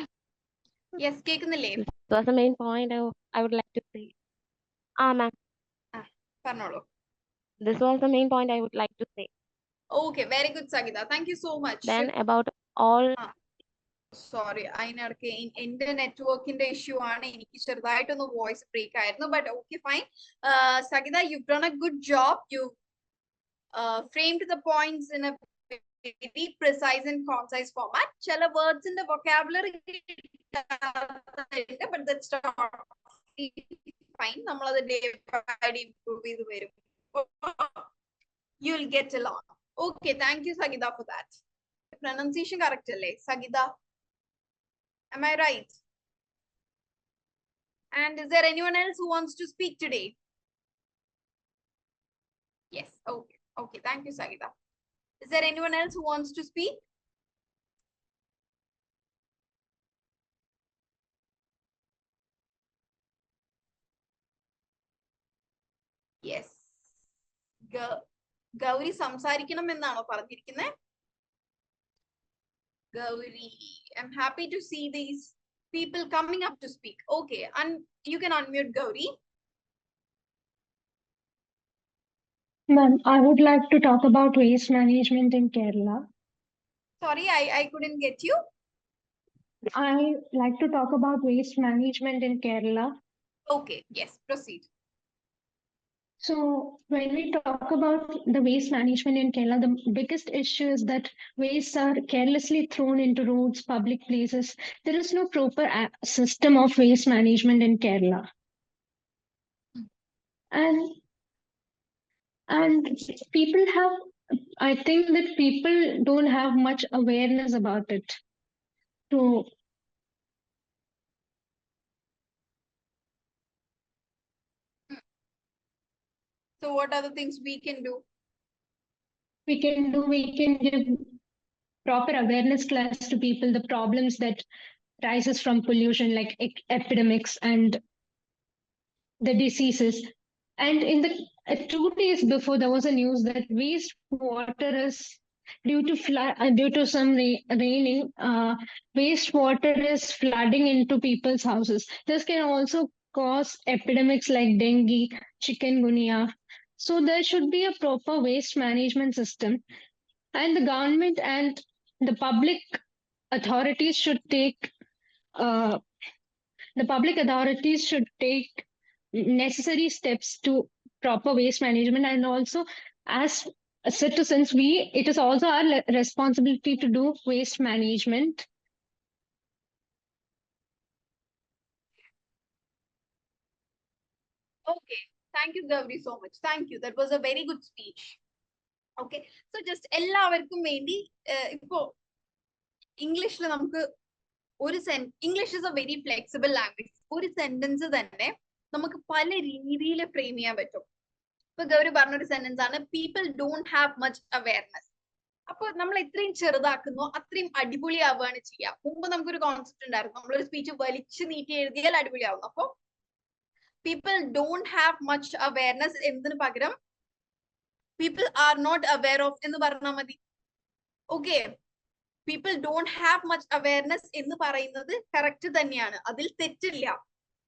A: Yes, കേൾക്കുന്നില്ലേ?
D: This was the main point I would like to say. Ma'am.
A: പറഞ്ഞോളൂ.
D: This was the main point I would like to say.
A: Okay, very good, Sagida. Thank you so much.
D: Then about all.
A: Sorry, അതിനിടയ്ക്ക് എന്റെ നെറ്റ്വർക്കിന്റെ issue ആണ്. എനിക്ക് ചെറുതായിട്ടൊന്ന് voice break ആയിരുന്നു. But okay fine. Sagida, you've done a good job. You framed the points in a very precise and concise format. ചില words in the vocabulary but that's fine. നമ്മളത് day by day improve ചെയ്ത് വരും. You'll get along. Okay, thank you, Sagida, for that. Pronunciation correct അല്ലേ? Sagida. Am I right? And is there anyone else who wants to speak today? Yes. Okay. Okay. Thank you, Sagida. Is there anyone else who wants to speak? Yes. Gauri സംസാരിക്കണം എന്നാണോ പറഞ്ഞിരിക്കുന്നത്? Gauri, I'm happy to see these people coming up to speak. Okay, and you can unmute Gauri.
E: Ma'am, I would like to talk about waste management in Kerala.
A: Sorry, I couldn't get you.
E: I like to talk about waste management in Kerala.
A: Okay, yes, proceed.
E: So when we talk about the waste management in Kerala, the biggest issue is that wastes are carelessly thrown into roads, public places. There is no proper system of waste management in Kerala. And people have, I think that people don't have much awareness about it. to
A: So what are the things we can do?
E: we can give proper awareness class to people the problems that rises from pollution like epidemics and the diseases. And in the 2 days before, there was a news that wastewater is due to some raining, wastewater is flooding into people's houses. This can also cause epidemics like dengue, chikungunya. So there should be a proper waste management system, and the government and the public authorities should take uh, necessary steps to proper waste management. And also, as citizens, it is also our responsibility to do waste management.
A: Okay, thank you, Gavri, so much. Thank you. That was a very good speech. Okay, so just എല്ലാവർക്കും വേണ്ടി ഇപ്പോ ഇംഗ്ലീഷിൽ നമുക്ക് English is A very flexible language. ഒരു sentence തന്നെ നമുക്ക് പല രീതിയിൽ ഫ്രെയിം ചെയ്യാൻ പറ്റും. ഇപ്പൊ ഗൗരി പറഞ്ഞൊരു സെന്റൻസ് ആണ്, people don't have much awareness. അപ്പൊ നമ്മൾ എത്രയും ചെറുതാക്കുന്നോ അത്രയും അടിപൊളിയാവുകയാണ് ചെയ്യുക. മുമ്പ് നമുക്കൊരു കോൺസെപ്റ്റ് ഉണ്ടായിരുന്നു, നമ്മളൊരു സ്പീച്ച് വലിച്ചു നീട്ടി എഴുതിയാൽ അടിപൊളിയാവുന്നു. അപ്പൊ people don't have much awareness എന്നതിന് പകരം people are not aware of എന്ന് പറഞ്ഞാൽ മതി. Okay, people don't have much awareness എന്ന് പറയുന്നത് കറക്റ്റ് തന്നെയാണ്, അതിൽ തെറ്റില്ല.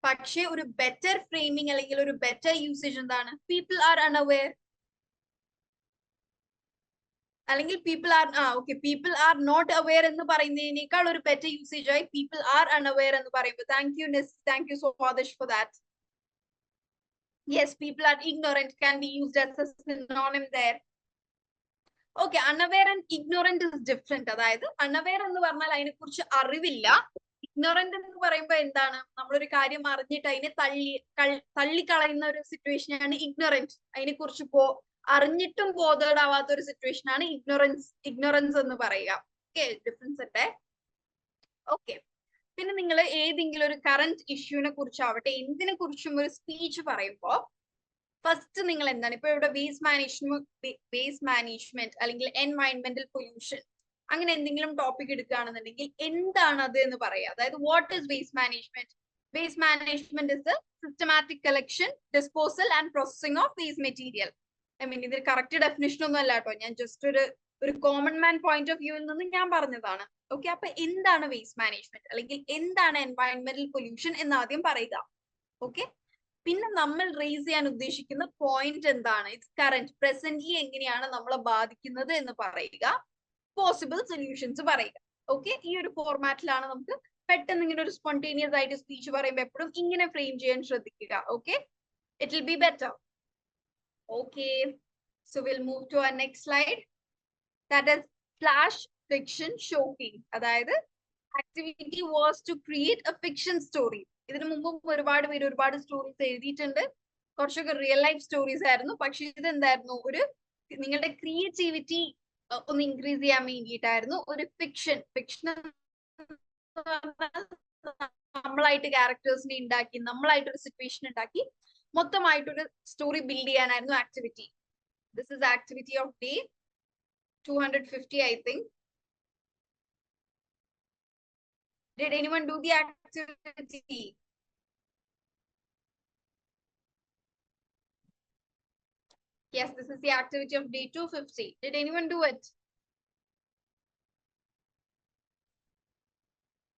A: പക്ഷെ ഒരു ബെറ്റർ ഫ്രെയിമിംഗ് അല്ലെങ്കിൽ ഒരു ബെറ്റർ യൂസേജ് എന്താണ്, പീപ്പിൾ ആർ അൺഅവെയർ അല്ലെങ്കിൽ പീപ്പിൾ ആർ നോട്ട് അവെയർ എന്ന് പറയുന്നതിനേക്കാൾ ഒരു ബെറ്റർ യൂസേജ് ആയി പീപ്പിൾ ആർ അൺഅവെയർ എന്ന് പറയുമ്പോൾ. Thank you so much for that. Yes, people are ignorant can be used as a synonym there. Okay, unaware and ignorant is different. അതായത് unaware എന്ന് പറഞ്ഞാൽ അതിനെ കുറിച്ച് അറിവില്ല. ഇഗ്നോറന്റ് എന്ന് പറയുമ്പോൾ എന്താണ്, നമ്മളൊരു കാര്യം അറിഞ്ഞിട്ട് അതിനെ തള്ളിക്കളയുന്ന ഒരു സിറ്റുവേഷൻ ആണ് ഇഗ്നോറൻസ്. അതിനെ കുറിച്ച് അറിഞ്ഞിട്ടും ബോധേഡ് ആവാത്ത ഒരു സിറ്റുവേഷൻ ആണ് ഇഗ്നോറൻസ് എന്ന് പറയുക. ഓക്കെ, ഡിഫറൻസ് ഉണ്ട്. ഓക്കെ, പിന്നെ നിങ്ങൾ ഏതെങ്കിലും ഒരു കറന്റ് ഇഷ്യൂവിനെ കുറിച്ചാവട്ടെ എന്തിനെ കുറിച്ചും ഒരു സ്പീച്ച് പറയുമ്പോൾ ഫസ്റ്റ് നിങ്ങൾ എന്താണ്, ഇപ്പൊ ഇവിടെ വേസ്റ്റ് മാനേജ്മെന്റ് അല്ലെങ്കിൽ എൻവയൺമെന്റൽ പൊല്യൂഷൻ അങ്ങനെ എന്തെങ്കിലും ടോപ്പിക് എടുക്കുകയാണെന്നുണ്ടെങ്കിൽ എന്താണ് അത് എന്ന് പറയാം. അതായത് what is waste management? Waste management is the systematic collection, disposal and processing of waste material. I mean ഇതിൽ കറക്റ്റ് ഡെഫിനിഷൻ ഒന്നും അല്ല കേട്ടോ, ഞാൻ ജസ്റ്റ് ഒരു കോമൺ മാൻ പോയിന്റ് ഓഫ് വ്യൂവിൽ നിന്ന് ഞാൻ പറഞ്ഞതാണ്. ഓക്കെ, അപ്പൊ എന്താണ് വേസ്റ്റ് മാനേജ്മെന്റ് അല്ലെങ്കിൽ എന്താണ് എൻവയൺമെന്റൽ പൊല്യൂഷൻ എന്ന് ആദ്യം പറയുക. ഓക്കെ, പിന്നെ നമ്മൾ റേസ് ചെയ്യാൻ ഉദ്ദേശിക്കുന്ന പോയിന്റ് എന്താണ്, ഇറ്റ്സ് കറന്റ് പ്രസന്റ്ലി എങ്ങനെയാണ് നമ്മളെ ബാധിക്കുന്നത് എന്ന് പറയുക, പോസിബിൾ സൊല്യൂഷൻസ് പറയുക. ഓക്കെ, ഈ ഒരു ഫോർമാറ്റിലാണ് നമുക്ക് പെട്ടെന്ന് ഇങ്ങനെ ഒരു സ്പോണ്ടേനിയസ് ആയിട്ട് സ്പീച്ച് പറയുമ്പോൾ എപ്പോഴും ഇങ്ങനെ ഫ്രെയിം ചെയ്യാൻ ശ്രദ്ധിക്കുക. Okay, it will be better. Okay, so will move to our next slide. That is flash fiction shocking. അതായത് activity was to create a fiction story. ഇതിനു മുമ്പും ഒരുപാട് പേര് ഒരുപാട് സ്റ്റോറീസ് എഴുതിയിട്ടുണ്ട്, കുറച്ചൊക്കെ റിയൽ ലൈഫ് സ്റ്റോറീസ് ആയിരുന്നു. പക്ഷെ ഇത് എന്തായിരുന്നു, നിങ്ങളുടെ ക്രിയേറ്റിവിറ്റി ഒന്ന് ഇൻക്രീസ് ചെയ്യാൻ വേണ്ടിയിട്ടായിരുന്നു. ഒരു ഫിക്ഷൻ നമ്മളായിട്ട് ക്യാരക്ടേഴ്സിനെ ഉണ്ടാക്കി, നമ്മളായിട്ടൊരു സിറ്റുവേഷൻ ഉണ്ടാക്കി മൊത്തമായിട്ടൊരു സ്റ്റോറി ബിൽഡ് ചെയ്യാനായിരുന്നു activity. This is activity off day 250, I think. Did anyone do the activity? Yes, this is the activity of day 250. Did anyone do it?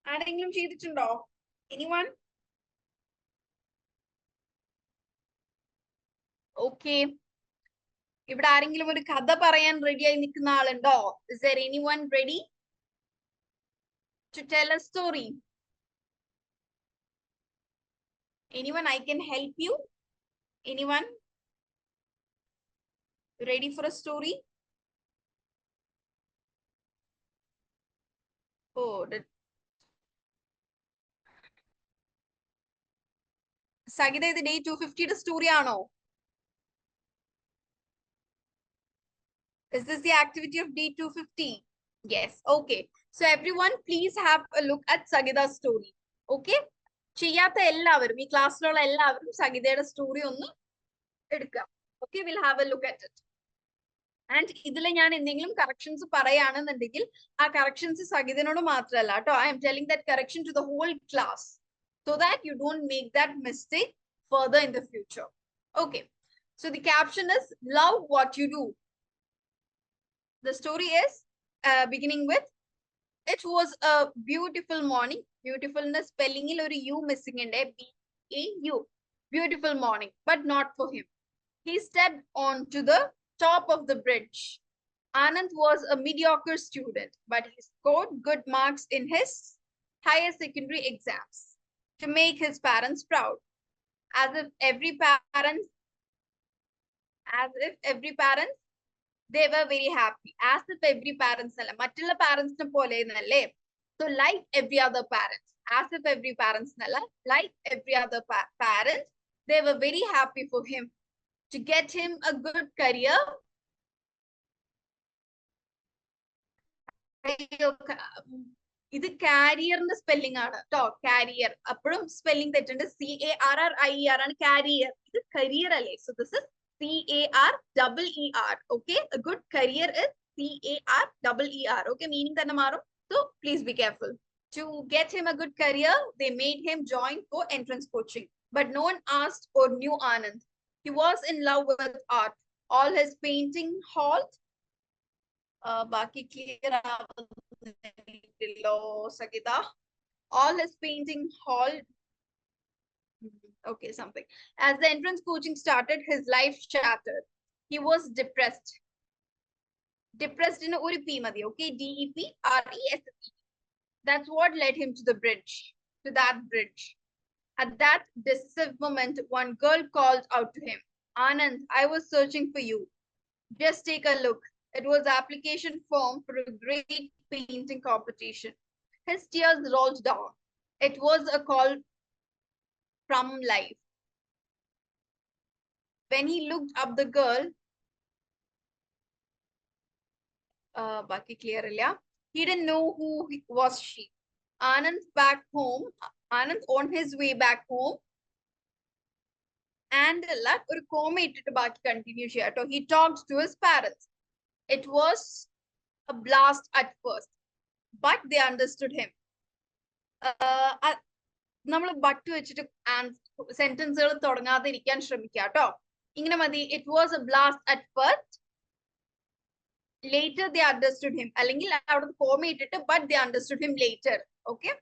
A: ആരെങ്കിലും ചെയ്തിട്ടുണ്ടോ? Anyone? Okay. ഇവിടെ ആരെങ്കിലും ഒരു കഥ പറയാൻ റെഡി ആയി നിൽക്കുന്ന ആളുണ്ടോ? Is there anyone ready to tell a story? Anyone? I can help you. Anyone ready for a story? Oh, Sagita, ഇത് day 250 സ്റ്റോറി ആണോ? Is this the activity of day 250? Yes, okay. So everyone, please have a look at Sagita's story. Okay? ചെയ്യാത്ത എല്ലാവരും ഈ ക്ലാസ്സിലുള്ള എല്ലാവരും സഗിതയുടെ story ഒന്ന് എടുക്കാം. Okay, we'll have a look at it. And ഇതിൽ ഞാൻ എന്തെങ്കിലും കറക്ഷൻസ് പറയുകയാണെന്നുണ്ടെങ്കിൽ ആ കറക്ഷൻസ് സഗിതനോട് മാത്രമല്ല കേട്ടോ. I am telling that correction to the whole class so that you don't make that mistake further in the future. Okay. So the caption is love what you do. The story is beginning with it was a beautiful morning. Beautifulness spelling il oru U missing inde B-A-U. Beautiful morning, but not for him. He stepped on to the top of the bridge. Anand was a mediocre student, but he scored good marks in his higher secondary exams to make his parents proud. As if every parent, they were very happy. As if every parents, mattulla parents ne pole nalle. So like every other parent, as if every parents nalla, like every other parent, they were very happy for him to get him a good career. ഇത് കാരിയറിന്റെ spelling ആണ് കേട്ടോ. Carrier അപ്പോഴും spelling തെറ്റുണ്ട്. CARRIER ആണ് carrier. ഇത് career അല്ലേ? So this is CAREER. Okay, a good career is CAREER. Okay, meaning തന്നെ മാറും. So please be careful. To get him a good career, they made him join for entrance coaching. But no one asked or knew Anand. He was in love with art. All his painting halt. Baki clear Sagita. All his painting halt. Okay, something. As the entrance coaching started, his life shattered. He was depressed. Depressed in a P madi, okay? DEPRESSE. That's what led him to the bridge, to that bridge. At that decisive moment, one girl called out to him, Anand, I was searching for you. Just take a look. It was the application form for a great painting competition. His tears rolled down. It was a call from life. When he looked up the girl, Baki clear illa. He didn't know who was she. Anand on his way back home, and or comment to Baki continue share. So he talked to his parents. It was a blast at first, but they understood him. നമ്മൾ but വെച്ചിട്ട് സെന്റൻസുകൾ തുടങ്ങാതെ ഇരിക്കാൻ ശ്രമിക്കുക കേട്ടോ. ഇങ്ങനെ മതി. It was A blast at first, later they understood him. അല്ലെങ്കിൽ അവിടെ comma ഇട്ടിട്ട് but they understood him later. Okay,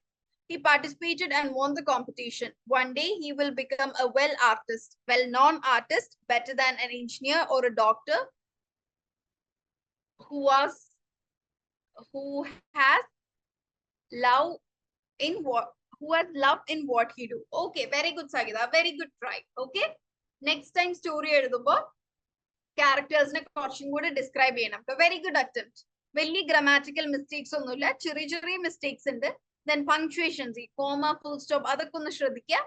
A: he participated and won the competition. One day he will become a well-known artist, better than an engineer or a doctor who has love in what he do. Okay, very good Sagita, very good try. Okay, next time story എഴുതുമ്പോൾ ക്യാരക്ടേഴ്സിനെ കുറച്ചും കൂടി describe ചെയ്യണം. Very good attempt. വലിയ grammatical mistakes ഒന്നുമില്ല, ചെറിയ ചെറിയ mistakes ഉണ്ട്. Then punctuations, ഈ കോമ, ഫുൾ സ്റ്റോപ്പ്, അതൊക്കെ ഒന്ന് ശ്രദ്ധിക്കുക.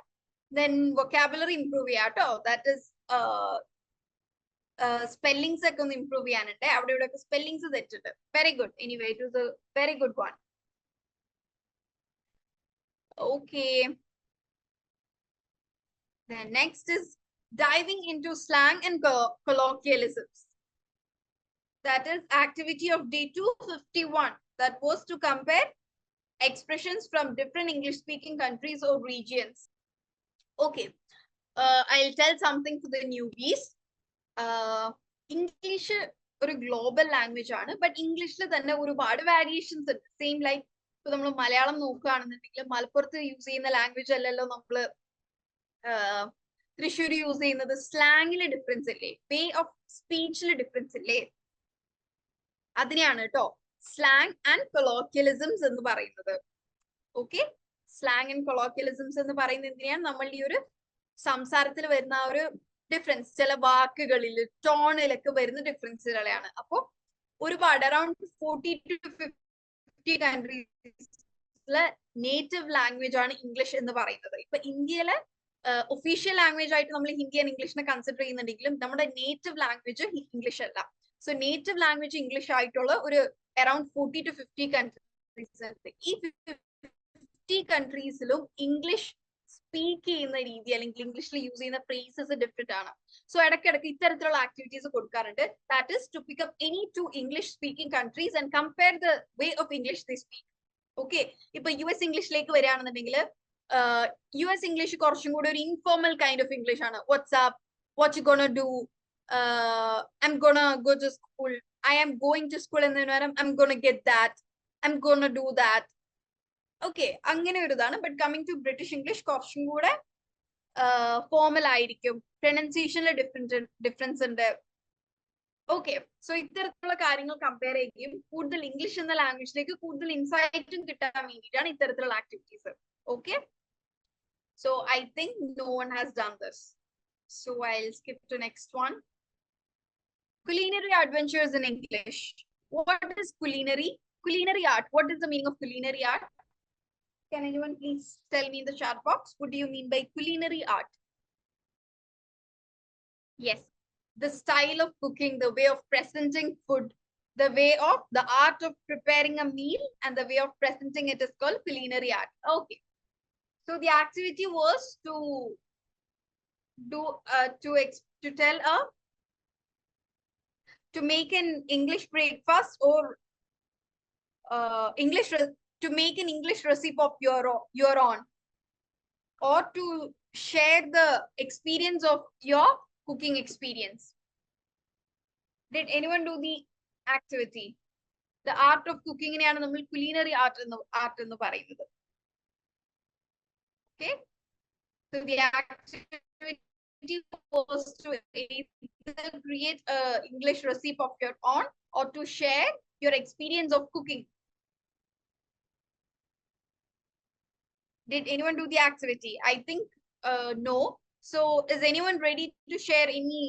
A: ദെൻ വൊക്കാബുലറി ഇംപ്രൂവ് ചെയ്യാം കേട്ടോ. ദാറ്റ് ഇസ് സ്പെല്ലിങ്സ് ഒക്കെ ഒന്ന് ഇംപ്രൂവ് ചെയ്യാനുണ്ട്. അവിടെ ഇവിടെ ഒക്കെ സ്പെല്ലിങ്സ് തെറ്റിട്ട്. Very good. Anyway it was a very good one. Okay. Then next is diving into slang and colloquialisms. That is activity of day 251. That was to compare expressions from different English speaking countries or regions. Okay, I'll tell something to the newbies. English ഒരു global language ആണ്, but ഇംഗ്ലീഷിൽ തന്നെ ഒരുപാട് variations ഉണ്ട്. Same like ഇപ്പൊ നമ്മൾ മലയാളം നോക്കുകയാണെന്നുണ്ടെങ്കിൽ മലപ്പുറത്ത് യൂസ് ചെയ്യുന്ന ലാംഗ്വേജ് അല്ലല്ലോ നമ്മള് തൃശ്ശൂർ യൂസ് ചെയ്യുന്നത്. സ്ലാങ്ങില് ഡിഫറൻസ് ഇല്ലേ, വേ ഓഫ് സ്പീച്ചില് ഡിഫറൻസ് ഇല്ലേ, അതിനെയാണ് കേട്ടോ സ്ലാങ് ആൻഡ് കൊളോക്യലിസംസ് എന്ന് പറയുന്നത്. ഓക്കെ, സ്ലാങ് ആൻഡ് കൊളോക്യലിസംസ് എന്ന് പറയുന്നത് എന്തിനാണ്? നമ്മൾ ഈ ഒരു സംസാരത്തിൽ വരുന്ന ആ ഒരു ഡിഫറൻസ്, ചില വാക്കുകളിൽ ടോണിലൊക്കെ വരുന്ന ഡിഫറൻസുകളെയാണ്. അപ്പൊ ഒരുപാട് അറൌണ്ട് 40 to 50 കൺട്രീസിലെ നേറ്റീവ് ലാംഗ്വേജ് ആണ് ഇംഗ്ലീഷ് എന്ന് പറയുന്നത്. ഇപ്പൊ ഇന്ത്യയിലെ ഒഫീഷ്യൽ ലാംഗ്വേജ് ആയിട്ട് നമ്മൾ ഹിന്ദി ആൻഡ് ഇംഗ്ലീഷിനെ കൺസിഡർ ചെയ്യുന്നുണ്ടെങ്കിലും നമ്മുടെ നേറ്റീവ് ലാംഗ്വേജ് ഇംഗ്ലീഷ് അല്ല. സോ നേറ്റീവ് ലാംഗ്വേജ് ഇംഗ്ലീഷ് ആയിട്ടുള്ള ഒരു around 40 to 50 countries. ഈ 50 കൺട്രീസിലും ഇംഗ്ലീഷ് സ്പീക്ക് ചെയ്യുന്ന രീതി അല്ലെങ്കിൽ ഇംഗ്ലീഷിൽ യൂസ് ചെയ്യുന്ന ഫ്രേസസ് ഡിഫറെന്റ് ആണ്. സോ ഇടയ്ക്കിടയ്ക്ക് ഇത്തരത്തിലുള്ള ആക്ടിവിറ്റീസ് കൊടുക്കാറുണ്ട്. That is to pick up any two English speaking countries and compare the way of English they speak. Okay, ഇപ്പൊ US ഇംഗ്ലീഷിലേക്ക് വരികയാണെന്നുണ്ടെങ്കിൽ US ഇംഗ്ലീഷ് കുറച്ചും കൂടി ഒരു ഇൻഫോർമൽ കൈൻഡ് ഓഫ് ഇംഗ്ലീഷ് ആണ്. What's up, what you gonna do, I'm gonna go to school, I am going to school എന്നതിന് പകരം I'm gonna get that, I'm gonna do that. Okay, അങ്ങനെ ഒരു ഇതാണ്. But coming to British English കുറച്ചും കൂടെ formal ആയിരിക്കും, പ്രൊനൗൺസിയേഷനിൽ difference ഉണ്ട്. Okay, so ഇത്തരത്തിലുള്ള കാര്യങ്ങൾ കമ്പയർ ചെയ്യുകയും കൂടുതൽ ഇംഗ്ലീഷ് എന്ന ലാംഗ്വേജിലേക്ക് കൂടുതൽ ഇൻസൈറ്റും കിട്ടാൻ വേണ്ടിയിട്ടാണ് ഇത്തരത്തിലുള്ള activities. Okay, so I think no one has done this, so I will skip to next one. Culinary adventures in English. What is culinary? Culinary art. What is the meaning of culinary art? Can anyone please tell me in the chat box? What do you mean by culinary art? Yes, the style of cooking, the way of presenting food, the way of the art of preparing a meal and the way of presenting it is called culinary art. Okay, so the activity was to do to tell to make an English breakfast or to make an English recipe of your own, or to share the experience of your cooking experience. Did anyone do the activity? The art of cooking neയാണ് നമ്മൾ culinary art എന്ന് പറയുന്നത്. Okay, so the activity was to either create a English recipe of your own or to share your experience of cooking. Did anyone do the activity? I think no. So is anyone ready to share any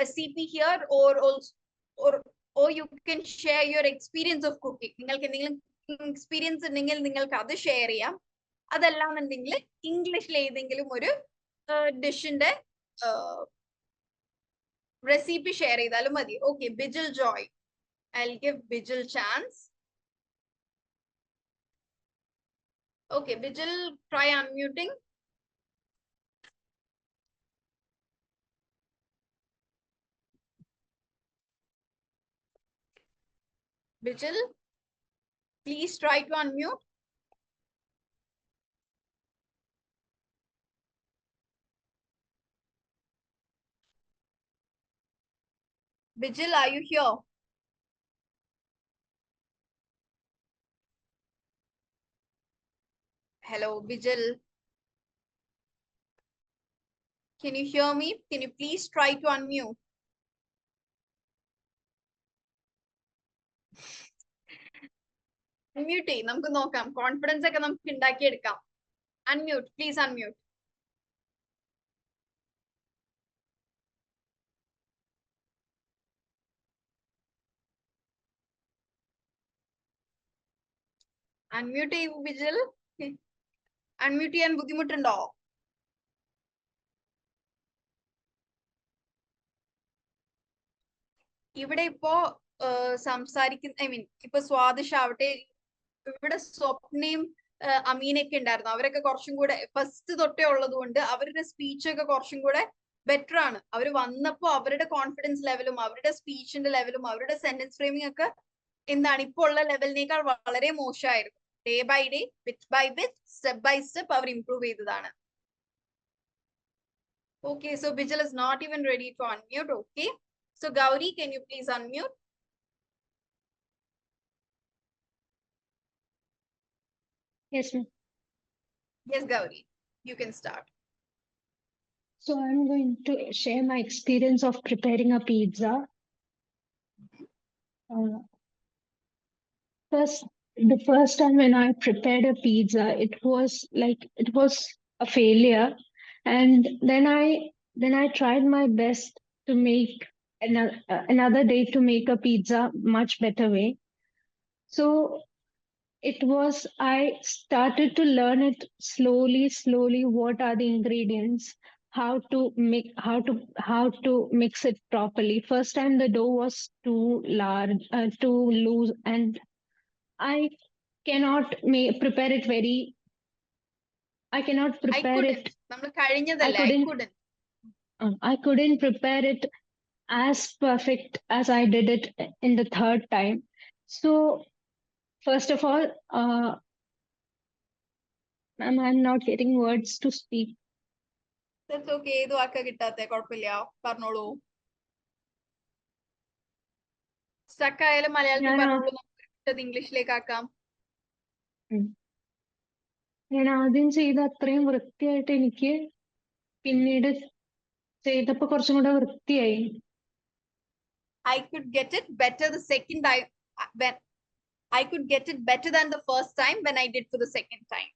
A: recipe here, or you can share your experience of cooking? നിങ്ങൾക്ക് എന്തെങ്കിലും experience ഉണ്ടെങ്കിൽ നിങ്ങൾക്ക് അത് share ചെയ്യാം. അതല്ലാന്നുണ്ടെങ്കിൽ ഇംഗ്ലീഷിൽ ഏതെങ്കിലും ഒരു ഡിഷിന്റെ റെസിപ്പി ഷെയർ ചെയ്താലും മതി. Okay, Bijil Joy, I will give Bijil chance. Okay, Bijal, try unmuting. Bijal, please try to unmute. Bijal, are you here? Hello, Bijal. Can you hear me? Can you please try to unmute? Unmute ചെയ്യ്, നമുക്ക് നോക്കാം. Confidence ഒക്കെ നമുക്ക് ഉണ്ടാക്കിയെടുക്കാം. Unmute, please unmute. Unmute ചെയ്യൂ Bijal. Unmute ചെയ്യാൻ ബുദ്ധിമുട്ടുണ്ടോ? ഇവിടെ ഇപ്പോ സംസാരിക്കുന്ന ഇപ്പൊ സ്വാദിഷ് ആവട്ടെ, ഇവിടെ സ്വപ്നയും അമീനൊക്കെ ഉണ്ടായിരുന്നു. അവരൊക്കെ കുറച്ചും കൂടെ ഫസ്റ്റ് തൊട്ടേ ഉള്ളത് കൊണ്ട് അവരുടെ സ്പീച്ച് ഒക്കെ കുറച്ചും കൂടെ ബെറ്റർ ആണ്. അവർ വന്നപ്പോ അവരുടെ കോൺഫിഡൻസ് ലെവലും അവരുടെ സ്പീച്ചിന്റെ ലെവലും അവരുടെ സെന്റൻസ് ഫ്രെയിമിംഗ് ഒക്കെ എന്താണ് ഇപ്പൊ ഉള്ള ലെവലിനേക്കാൾ വളരെ മോശമായിരുന്നു. Day by day, bit by bit, step by step അവർ ഇംപ്രൂവ് ചെയ്തതാണ്. Okay, so Bijal is not even ready to unmute. Okay, so Gauri, can you please unmute?
E: Yes, ma'am.
A: Yes, Gauri, you can start.
E: So I'm going to share my experience of preparing a pizza. The first time when I prepared a pizza, it was a failure, and then I tried my best to make another day to make a pizza much better way. So I started to learn it slowly, what are the ingredients, how to mix it properly. First time the dough was too large, too loose, and I cannot prepare it very. I cannot
A: I
E: prepare
A: couldn't.
E: it.
A: നമ്മൾ
E: I
A: കഴിഞ്ഞതല്ലേ, I
E: couldn't.
A: couldn't.
E: I couldn't prepare it as perfect as I did it in the third time. So first of all, ma'am, I'm not getting words to speak.
A: That's okay. ഏത് വാക്കാ കിട്ടാത്തെ, കുഴപ്പമില്ല, പറഞ്ഞോളൂ. Stuck ആയാലും മലയാളത്തിൽ
E: ഞാൻ
A: പറഞ്ഞോളൂ, നമുക്ക് ഇംഗ്ലീഷിലേക്ക് ആക്കാം.
E: ഞാൻ ആദ്യം ചെയ്ത അത്രയും വൃത്തിയായിട്ട് എനിക്ക് പിന്നീട് ചെയ്തപ്പോ കുറച്ചും കൂടെ വൃത്തിയായി.
A: I could get it better the second time when I could get it better than the first time when I did for the second time.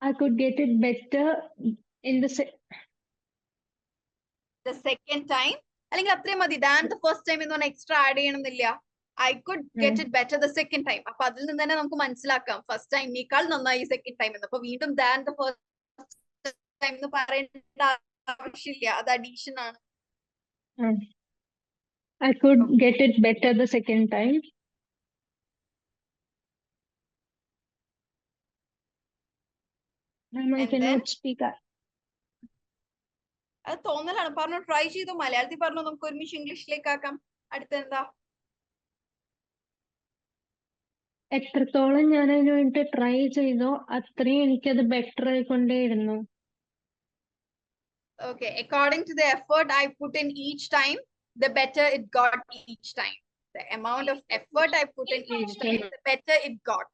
E: I could get it better in the
A: second time. അല്ലെങ്കിൽ അത്രയും മതി. than the first time എന്ന് പറഞ്ഞാൽ extra add ചെയ്യണമെന്നില്ല. I could get it better the second time. അപ്പൊ അതിൽ നിന്ന് തന്നെ നമുക്ക് മനസ്സിലാക്കാം ഫസ്റ്റ് ടൈമിനേക്കാൾ നന്നായി സെക്കൻഡ് ടൈം എന്ന്. അപ്പൊ വീണ്ടും than the first time എന്ന് പറയേണ്ട ആവശ്യമില്ല, അത് അഡീഷൻ ആണ്.
E: I could get it better the second time. Ma'am, I cannot speak.
A: അത് തോന്നലാണ്. പറഞ്ഞു, ട്രൈ ചെയ്തു. മലയാളത്തിൽ പറഞ്ഞു, നമുക്ക് ഒരുമിച്ച് ഇംഗ്ലീഷിലേക്ക് ആക്കാം. അടുത്തെന്താ?
E: എത്രത്തോളം ഞാൻ അതിന് വേണ്ടി ട്രൈ ചെയ്തോ അത്രയും എനിക്കത് better ആയിക്കൊണ്ടേയിരുന്നു.
A: Okay, according to the effort I put in each time, the better it got each time. The amount of effort I put in each time, the better it got.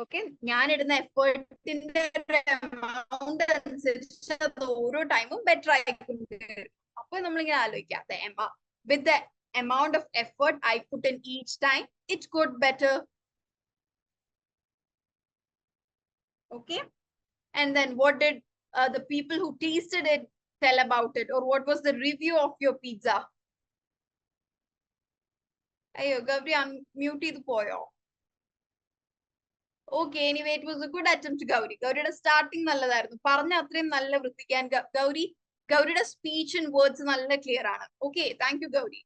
A: Okay, ഞാൻ ഇടുന്ന എഫേർട്ടിന്റെ amount അനുസരിച്ച് അത് ഓരോ ടൈമും better ആയിക്കൊണ്ട്. അപ്പൊ നമ്മളിങ്ങനെ ആലോചിക്കാം, with the amount of effort I put in each time, it got better. Okay, and then what did the people who tasted it tell about it, or what was the review of your pizza? Ayo, Gavri unmute ചെയ്തു പോയോ? Okay, anyway, it was a good attempt, Gauri. ഗൗരിയുടെ starting നല്ലതായിരുന്നു. പറഞ്ഞ അത്രയും നല്ല വൃത്തിക്കാൻ ഗൗരിയുടെ speech and words നല്ല ക്ലിയർ ആണ്. Okay, thank you Gauri.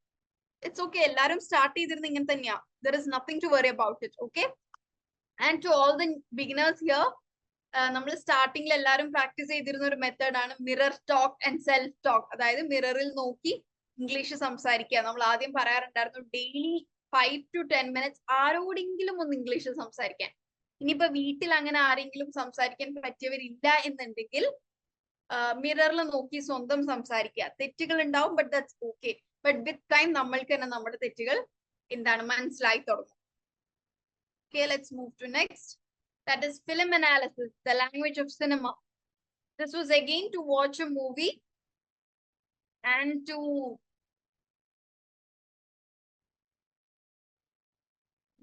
A: It's okay, എല്ലാവരും സ്റ്റാർട്ട് ചെയ്തിരുന്ന ഇങ്ങനെ തന്നെയാ. There is nothing to worry about it. Okay, and to all the beginners here, നമ്മൾ സ്റ്റാർട്ടിങ്ങിൽ എല്ലാവരും പ്രാക്ടീസ് ചെയ്തിരുന്ന ഒരു മെത്തേഡ് ആണ് mirror talk and self talk. അതായത് മിററിൽ നോക്കി ഇംഗ്ലീഷ് സംസാരിക്കുക. നമ്മൾ ആദ്യം പറയാറുണ്ടായിരുന്നു ഡെയിലി 5 to 10 minutes ആരോടെങ്കിലും ഒന്ന് ഇംഗ്ലീഷ് സംസാരിക്കാൻ. ഇനിയിപ്പോ വീട്ടിൽ അങ്ങനെ ആരെങ്കിലും സംസാരിക്കാൻ പറ്റിയവരില്ല എന്നുണ്ടെങ്കിൽ മിററിൽ നോക്കി സ്വന്തം സംസാരിക്കുക. തെറ്റുകൾ ഉണ്ടാവും, but that's okay. But with time നമ്മൾക്ക് തന്നെ നമ്മുടെ തെറ്റുകൾ എന്താണ് മനസ്സിലായി തുടങ്ങും. Okay, let's move to next. That is film analysis, the language of cinema. This was again to watch a movie and to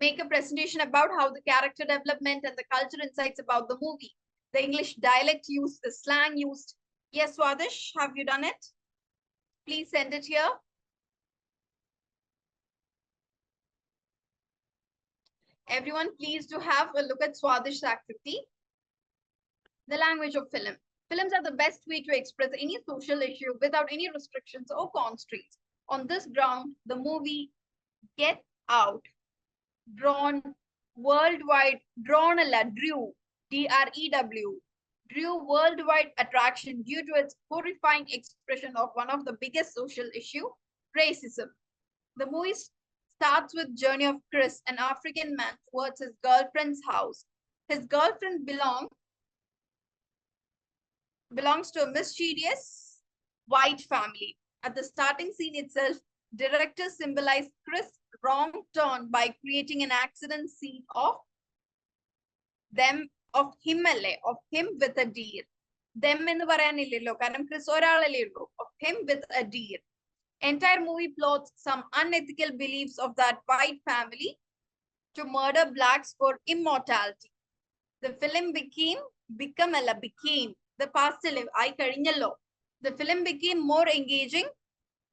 A: make a presentation about how the character development and the culture insights about the movie. The English dialect used, the slang used. Yes, Swadish, have you done it? Please send it here. Everyone, please do have a look at Swadish's activity. The language of film. Films are the best way to express any social issue without any restrictions or constraints. On this ground, the movie Get Out, drawn worldwide, drew, D-R-E-W, drew worldwide attraction due to its horrifying expression of one of the biggest social issue, racism. The movie starts with journey of Chris, an African man, towards his girlfriend's house. His girlfriend belongs to a mischievous white family. At the starting scene itself, director symbolized Chris' wrong turn by creating an accident scene of him with a deer. Them എന്ന് പറയാനില്ലല്ലോ, കാരണം Chris ഒരാളല്ലേ ഉള്ളൂ. Of him with a deer. Entire movie plots some unethical beliefs of that white family to murder blacks for immortality. The film became the past live I കഴിഞ്ഞല്ലോ. The film became more engaging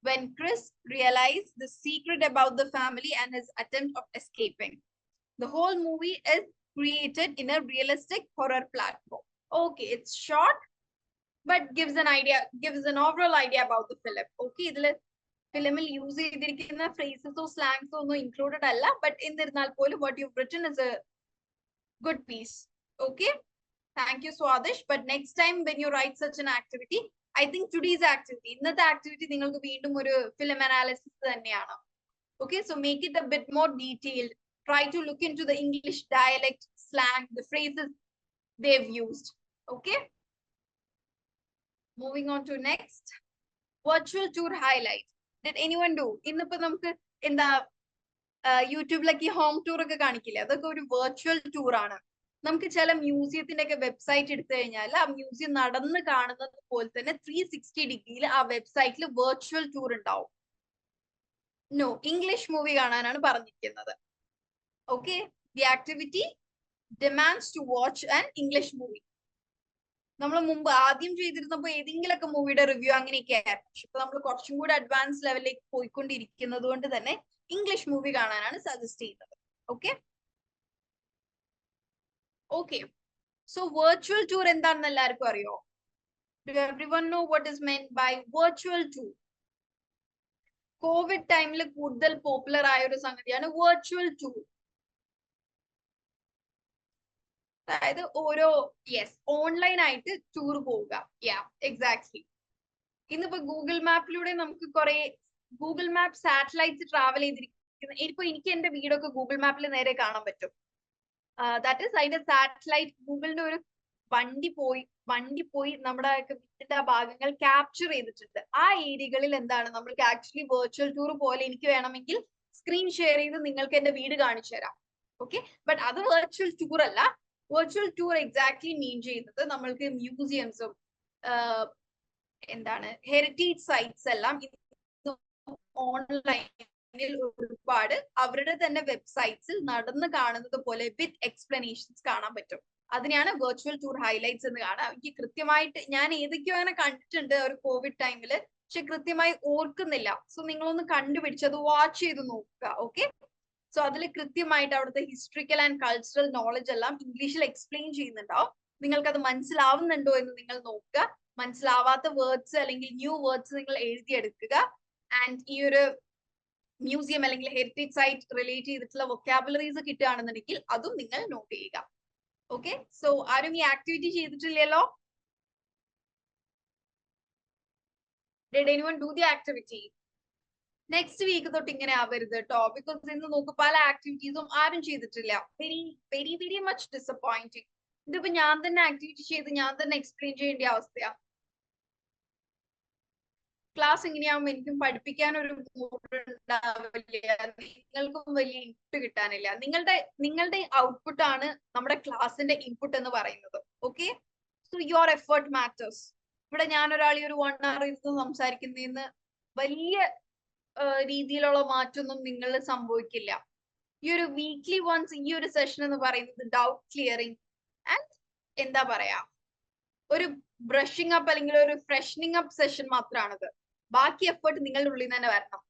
A: when Chris realized the secret about the family and his attempt of escaping. The whole movie is created in a realistic horror platform. Okay, it's short, but gives an idea, gives an overall idea about the film. Okay, ഇതില് ഫിലിമിൽ use ചെയ്തിരിക്കുന്ന ഫ്രേസസോ സ്ലാങ്സോ ഒന്നും included അല്ല, but എന്നിരുന്നാൽ പോലും what you've written is a good piece. Okay, thank you, Swadish. But next time when you write such an activity, I think today's activity, ഇന്നത്തെ activity നിങ്ങൾക്ക് വീണ്ടും ഒരു ഫിലിം അനാലിസിസ് തന്നെയാണ്. Okay, so make it a bit more detailed. Try to look into the English dialect, slang, the phrases they've used. Okay. Moving on to next. Virtual tour highlight. Did anyone do? ഇന്നിപ്പോ നമുക്ക് എന്താ യൂട്യൂബിലൊക്കെ home tour ഒക്കെ കാണിക്കില്ലേ, അതൊക്കെ ഒരു virtual tour ആണ്. നമുക്ക് ചില മ്യൂസിയത്തിന്റെ ഒക്കെ വെബ്സൈറ്റ് എടുത്തു കഴിഞ്ഞാൽ ആ മ്യൂസിയം നടന്ന് കാണുന്നത് പോലെ തന്നെ 360 ഡിഗ്രിയിൽ ആ വെബ്സൈറ്റിൽ വെർച്വൽ ടൂർ ഉണ്ടാവും. നോ, ഇംഗ്ലീഷ് മൂവി കാണാനാണ് പറഞ്ഞിരിക്കുന്നത്. Okay, the activity demands to watch an English movie. നമ്മൾ മുമ്പ് ആദ്യം ചെയ്തിരുന്നപ്പോൾ ഏതെങ്കിലുമൊക്കെ മൂവിയുടെ റിവ്യൂ അങ്ങനെയൊക്കെ ആയിരുന്നു. പക്ഷെ ഇപ്പൊ നമ്മൾ കുറച്ചും കൂടി അഡ്വാൻസ് ലെവലിലേക്ക് പോയിക്കൊണ്ടിരിക്കുന്നത് കൊണ്ട് തന്നെ ഇംഗ്ലീഷ് മൂവി കാണാനാണ് സജസ്റ്റ് ചെയ്യുന്നത്. Okay okay so virtual tour എന്താണെന്ന് എല്ലാവർക്കും അറിയോ? Do everyone know what is meant by virtual tour? Covid ടൈമിൽ കൂടുതൽ പോപ്പുലർ ആയ ഒരു സംഗതിയാണ് വെർച്വൽ ടൂർ. അതായത് ഓരോ ഓൺലൈൻ ആയിട്ട് ടൂർ പോവുക. എക്സാക്ട്ലി. ഇന്നിപ്പോ ഗൂഗിൾ മാപ്പിലൂടെ നമുക്ക് കുറെ ഗൂഗിൾ മാപ്പ് സാറ്റലൈറ്റ്സ് ട്രാവൽ ചെയ്തിരിക്കുന്ന, ഇപ്പൊ എനിക്ക് എന്റെ വീടൊക്കെ ഗൂഗിൾ മാപ്പിൽ നേരെ കാണാൻ പറ്റും. ദാറ്റ് ഈസ് അതിന്റെ സാറ്റലൈറ്റ്, ഗൂഗിളിന്റെ ഒരു വണ്ടി പോയി നമ്മുടെ വീടിന്റെ ആ ഭാഗങ്ങൾ ക്യാപ്ചർ ചെയ്തിട്ടുണ്ട്. ആ ഏരിയകളിൽ എന്താണ് നമ്മൾക്ക് ആക്ച്വലി വെർച്വൽ ടൂർ പോലെ എനിക്ക് വേണമെങ്കിൽ സ്ക്രീൻ ഷെയർ ചെയ്ത് നിങ്ങൾക്ക് എന്റെ വീട് കാണിച്ചു തരാം. ഓക്കെ, ബട്ട് അത് വെർച്വൽ ടൂർ അല്ല. വെർച്വൽ ടൂർ എക്സാക്ട്ലി മീൻ ചെയ്യുന്നത് നമ്മൾക്ക് മ്യൂസിയംസും എന്താണ് ഹെറിറ്റേജ് സൈറ്റ്സ് എല്ലാം ഓൺലൈനിൽ ഒരുപാട് അവരുടെ തന്നെ വെബ്സൈറ്റ്സിൽ നടന്ന് കാണുന്നത് പോലെ വിത്ത് എക്സ്പ്ലനേഷൻസ് കാണാൻ പറ്റും. അതിനെയാണ് വെർച്വൽ ടൂർ ഹൈലൈറ്റ്സ് എന്ന് കാണാം. എനിക്ക് കൃത്യമായിട്ട് ഞാൻ ഏതൊക്കെയോ അങ്ങനെ കണ്ടിട്ടുണ്ട് ഒരു കോവിഡ് ടൈമില്, പക്ഷെ കൃത്യമായി ഓർക്കുന്നില്ല. സോ നിങ്ങളൊന്ന് കണ്ടുപിടിച്ച് അത് വാച്ച് ചെയ്ത് നോക്കുക. ഓക്കെ, സോ അതിൽ കൃത്യമായിട്ട് അവിടുത്തെ ഹിസ്റ്ററിക്കൽ ആൻഡ് കൾച്ചറൽ നോളജ് എല്ലാം ഇംഗ്ലീഷിൽ എക്സ്പ്ലെയിൻ ചെയ്യുന്നുണ്ടാവും. നിങ്ങൾക്ക് അത് മനസ്സിലാവുന്നുണ്ടോ എന്ന് നിങ്ങൾ നോക്കുക. മനസ്സിലാവാത്ത വേർഡ്സ് അല്ലെങ്കിൽ ന്യൂ വേർഡ്സ് നിങ്ങൾ എഴുതിയെടുക്കുക. ആൻഡ് ഈ ഒരു മ്യൂസിയം അല്ലെങ്കിൽ ഹെറിറ്റേജ് സൈറ്റ് റിലേറ്റ് ചെയ്തിട്ടുള്ള വൊക്കാബുലറീസ് കിട്ടുകയാണെന്നുണ്ടെങ്കിൽ അതും നിങ്ങൾ നോട്ട് ചെയ്യുക. ഓക്കെ, സോ ആരും ഈ ആക്ടിവിറ്റി ചെയ്തിട്ടില്ലല്ലോ? Did anyone do the activity? Next week തൊട്ട് ഇങ്ങനെ ആവരുത് കേട്ടോ, ബിക്കോസ് ഇന്ന് നോക്ക് പല ആക്ടിവിറ്റീസും ആരും ചെയ്തിട്ടില്ല. Very very very much disappointing. ഇതിപ്പോ ഞാൻ തന്നെ ആക്ടിവിറ്റി ചെയ്ത് ഞാൻ തന്നെ എക്സ്പ്ലെയിൻ ചെയ്യേണ്ട അവസ്ഥയാ. ക്ലാസ് ഇങ്ങനെയാവുമ്പോ എനിക്കും പഠിപ്പിക്കാൻ ഒരു മൂഡ് ഉണ്ടാവില്ല, നിങ്ങൾക്കും വലിയ ഇൻപുട്ട് കിട്ടാനില്ല. നിങ്ങളുടെ ഔട്ട്പുട്ട് ആണ് നമ്മുടെ ക്ലാസിന്റെ ഇൻപുട്ട് എന്ന് പറയുന്നത്. Okay, so your effort matters. ഇവിടെ ഞാൻ ഒരാൾ ഒരു 1 hour ഇരുന്ന് സംസാരിക്കുന്നതിന് വലിയ രീതിയിലുള്ള മാറ്റമൊന്നും നിങ്ങളിൽ സംഭവിക്കില്ല. ഈ ഒരു വീക്ക്ലി വൺസ് ഈ ഒരു സെഷൻ എന്ന് പറയുന്നത് ഡൗട്ട് ക്ലിയറിംഗ് ആൻഡ് എന്താ പറയാ ഒരു ബ്രഷിംഗ് അപ്പ് അല്ലെങ്കിൽ ഒരു ഫ്രഷനിങ് അപ്പ് സെഷൻ മാത്രമാണത്. ബാക്കി എഫേർട്ട് നിങ്ങളുടെ ഉള്ളിൽ തന്നെ വരണം.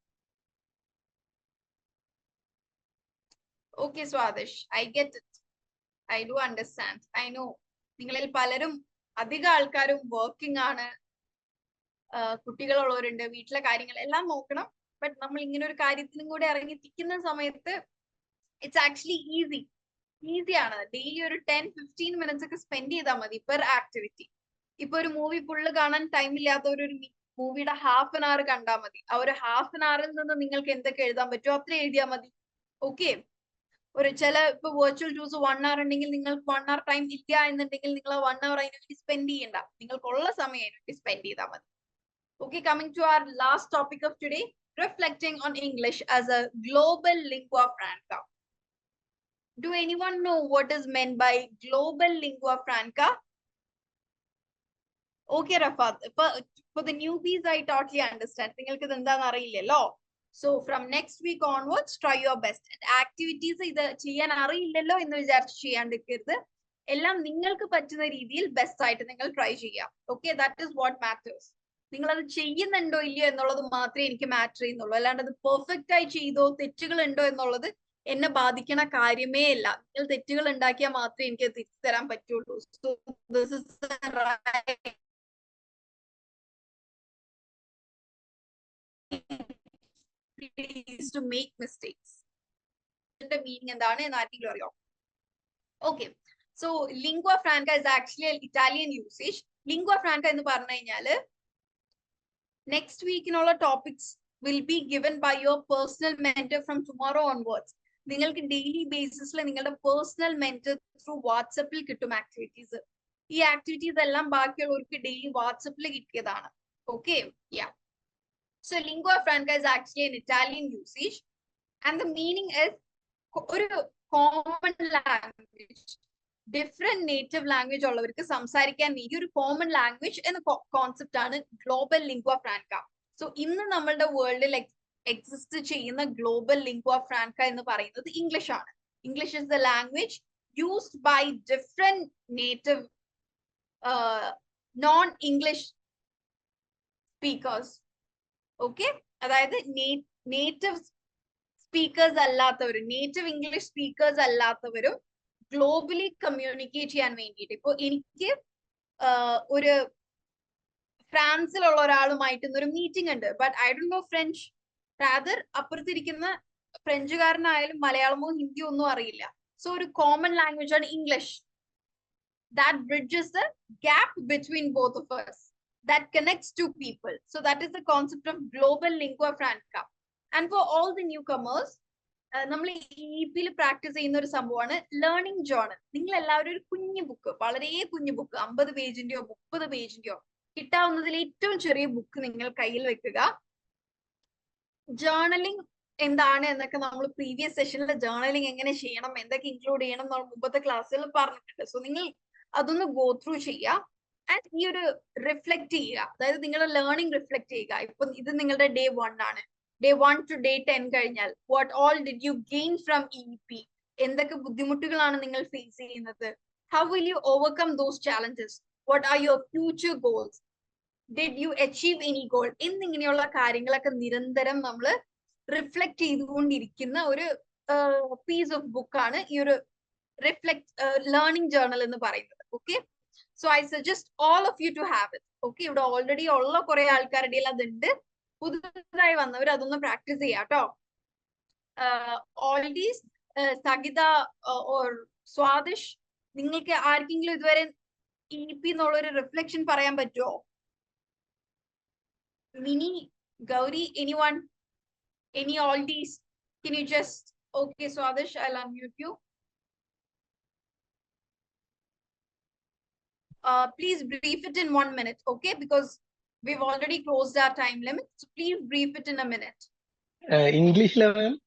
A: Okay Swadish, I get it, I do understand, I know. നിങ്ങളിൽ പലരും അധികം ആൾക്കാരും വർക്കിംഗ് ആണ്, കുട്ടികളുള്ളവരുണ്ട്, വീട്ടിലെ കാര്യങ്ങൾ എല്ലാം നോക്കണം. ബട്ട് നമ്മൾ ഇങ്ങനെ ഒരു കാര്യത്തിനും കൂടെ ഇറങ്ങി തിക്കുന്ന സമയത്ത് ഇറ്റ്സ് ആക്ച്വലി ഈസിയാണ്. ഡെയിലി ഒരു 10-15 minutes ഒക്കെ സ്പെൻഡ് ചെയ്താൽ മതി പെർ ആക്ടിവിറ്റി. ഇപ്പൊ ഒരു മൂവി ഫുള്ള് കാണാൻ ടൈം ഇല്ലാത്തവർ ഒരു മൂവിയുടെ ഹാഫ് ആൻ അവർ കണ്ടാൽ മതി. ആ ഒരു ഹാഫ് ആൻ അവറിൽ നിന്ന് നിങ്ങൾക്ക് എന്തൊക്കെ എഴുതാൻ പറ്റുമോ അത്ര എഴുതിയാൽ മതി. ഓക്കെ, ഒരു ഇപ്പൊ വെർച്വൽ ടൂർസ് 1 hour ഉണ്ടെങ്കിൽ നിങ്ങൾക്ക് 1 hour ടൈം ഇല്ല എന്നുണ്ടെങ്കിൽ നിങ്ങൾ 1 hour അതിന് വേണ്ടി സ്പെൻഡ് ചെയ്യണ്ട, നിങ്ങൾക്കുള്ള സമയം അതിന് വേണ്ടി സ്പെൻഡ് ചെയ്താൽ മതി. Okay, coming to our last topic of today, reflecting on English as a global lingua franca. Do anyone know what is meant by global lingua franca? Okay, Rafat, for the newbies, I totally understand. നിങ്ങൾക്ക് ഇത് എന്താണെന്ന് അറിയില്ലല്ലോ. So from next week onwards, try your best. Activities ഇത് ചെയ്യാൻ അറിയില്ലല്ലോ എന്ന് വിചാരിച്ച് ചെയ്യാണ്ടിരിക്കരുത്. എല്ലാം നിങ്ങൾക്ക് പറ്റുന്ന രീതിയിൽ ബെസ്റ്റ് ആയിട്ട് നിങ്ങൾ ട്രൈ ചെയ്യാം. Okay, that is what matters. നിങ്ങൾ അത് ചെയ്യുന്നുണ്ടോ ഇല്ലയോ എന്നുള്ളത് മാത്രമേ എനിക്ക് മാറ്റർ ചെയ്യുന്നുള്ളൂ. അല്ലാണ്ട് അത് പെർഫെക്റ്റ് ആയി ചെയ്തോ തെറ്റുകൾ ഉണ്ടോ എന്നുള്ളത് എന്നെ ബാധിക്കണ കാര്യമേ അല്ല. നിങ്ങൾ തെറ്റുകൾ ഉണ്ടാക്കിയാൽ മാത്രമേ എനിക്ക് തിരിച്ചു തരാൻ പറ്റുള്ളൂ. So this is right to make mistakes. ഇതിന്റെ മീനിങ് എന്താണ് എന്ന് ആർക്കെങ്കിലും അറിയോ? Okay, so lingua franca is actually Italian usage. Lingua franca എന്ന് പറഞ്ഞു കഴിഞ്ഞാല് നെക്സ്റ്റ് വീക്കിനുള്ള topics will be given by your personal mentor from tomorrow onwards. നിങ്ങൾക്ക് ഡെയിലി ബേസിസിൽ നിങ്ങളുടെ പേഴ്സണൽ മെന്റർ ത്രൂ വാട്സപ്പിൽ കിട്ടും ആക്ടിവിറ്റീസ്. ഈ ആക്ടിവിറ്റീസ് എല്ലാം ബാക്കിയുള്ളവർക്ക് ഡെയിലി വാട്സപ്പിൽ കിട്ടിയതാണ്. Okay, yeah. So lingua franca is actually an Italian usage, and the meaning is ഒരു common language. Different native language ഉള്ളവർക്ക് സംസാരിക്കാൻ വേണ്ടി ഒരു common language എന്ന കോൺസെപ്റ്റ് ആണ് global lingua franca. So ഇന്ന് നമ്മളുടെ വേൾഡിൽ എക്സിസ്റ്റ് ചെയ്യുന്ന global lingua franca എന്ന് പറയുന്നത് ഇംഗ്ലീഷ് ആണ്. English is the language used by different native non-English speakers. Okay, അതായത് നേറ്റീവ് സ്പീക്കേഴ്സ് അല്ലാത്തവരും നേറ്റീവ് ഇംഗ്ലീഷ് സ്പീക്കേഴ്സ് അല്ലാത്തവരും ഗ്ലോബലി കമ്മ്യൂണിക്കേറ്റ് ചെയ്യാൻ വേണ്ടിയിട്ട്. ഇപ്പൊ എനിക്ക് ഒരു ഫ്രാൻസിലുള്ള ഒരാളുമായിട്ട് ഇന്നൊരു മീറ്റിംഗ് ഉണ്ട്, but I don't know French. Rather അപ്പുറത്തിരിക്കുന്ന ഫ്രഞ്ചുകാരനായാലും മലയാളമോ ഹിന്ദിയോ ഒന്നും അറിയില്ല. സോ ഒരു കോമൺ ലാംഗ്വേജ് ആണ് English. That bridges the gap between both of us. That connects two people. So that is the concept of global lingua franca. And for all the newcomers, നമ്മൾ EPയിൽ പ്രാക്ടീസ് ചെയ്യുന്ന ഒരു സംഭവമാണ് ലേണിംഗ് ജേർണൽ. നിങ്ങൾ എല്ലാവരും ഒരു കുഞ്ഞു book, വളരെ കുഞ്ഞു ബുക്ക്, 50 പേജിന്റെയോ 30 പേജിന്റെയോ കിട്ടാവുന്നതിൽ ഏറ്റവും ചെറിയ ബുക്ക് നിങ്ങൾ കയ്യിൽ വെക്കുക. ജേർണലിംഗ് എന്താണ് എന്നൊക്കെ നമ്മൾ പ്രീവിയസ് സെഷനിൽ ജേർണലിംഗ് എങ്ങനെ ചെയ്യണം, എന്തൊക്കെ ഇൻക്ലൂഡ് ചെയ്യണം നമ്മൾ മുമ്പത്തെ ക്ലാസ്സിൽ പറഞ്ഞിട്ടുണ്ട്. സോ നിങ്ങൾ അതൊന്ന് ഗോ ത്രൂ ചെയ്യുക. ആൻഡ് ഈ ഒരു റിഫ്ലക്ട് ചെയ്യുക, അതായത് നിങ്ങളുടെ ലേണിംഗ് റിഫ്ലക്ട് ചെയ്യുക. ഇപ്പൊ ഇത് നിങ്ങളുടെ ഡേ 1 ആണ്. ഡേ 1 to day 10 കഴിഞ്ഞാൽ what all did you gain from EP? എന്തൊക്കെ ബുദ്ധിമുട്ടുകളാണ് നിങ്ങൾ ഫേസ് ചെയ്യുന്നത്? How will you overcome those challenges? What are your future goals? Did you achieve any goal? എന്നിങ്ങനെയുള്ള കാര്യങ്ങളൊക്കെ നിരന്തരം നമ്മൾ റിഫ്ലക്ട് ചെയ്തുകൊണ്ടിരിക്കുന്ന ഒരു പീസ് ഓഫ് ബുക്കാണ് ഈ ഒരു ലേണിംഗ് ജേർണൽ എന്ന് പറയുന്നത്. Okay, so I suggest all of you to have it. Okay, ഇവിടെ ഓൾറെഡി ഉള്ള കുറെ ആൾക്കാരുടെ അതുണ്ട്. പുതുതായി വന്നവർ അതൊന്ന് പ്രാക്ടീസ് ചെയ്യാം കേട്ടോ. ഓൾഡീസ് സഗിത ഓർ സ്വാദിഷ്, നിങ്ങൾക്ക് ആർക്കെങ്കിലും ഇതുവരെ EP എന്നുള്ളൊരു റിഫ്ലക്ഷൻ പറയാൻ പറ്റുമോ? Mini, Gauri, anyone, any oldies? Can you just, okay Swadish, I'll unmute you. Please brief it in 1 minute, okay? Because we've already closed our time limit. So please brief it in a minute.
B: English level?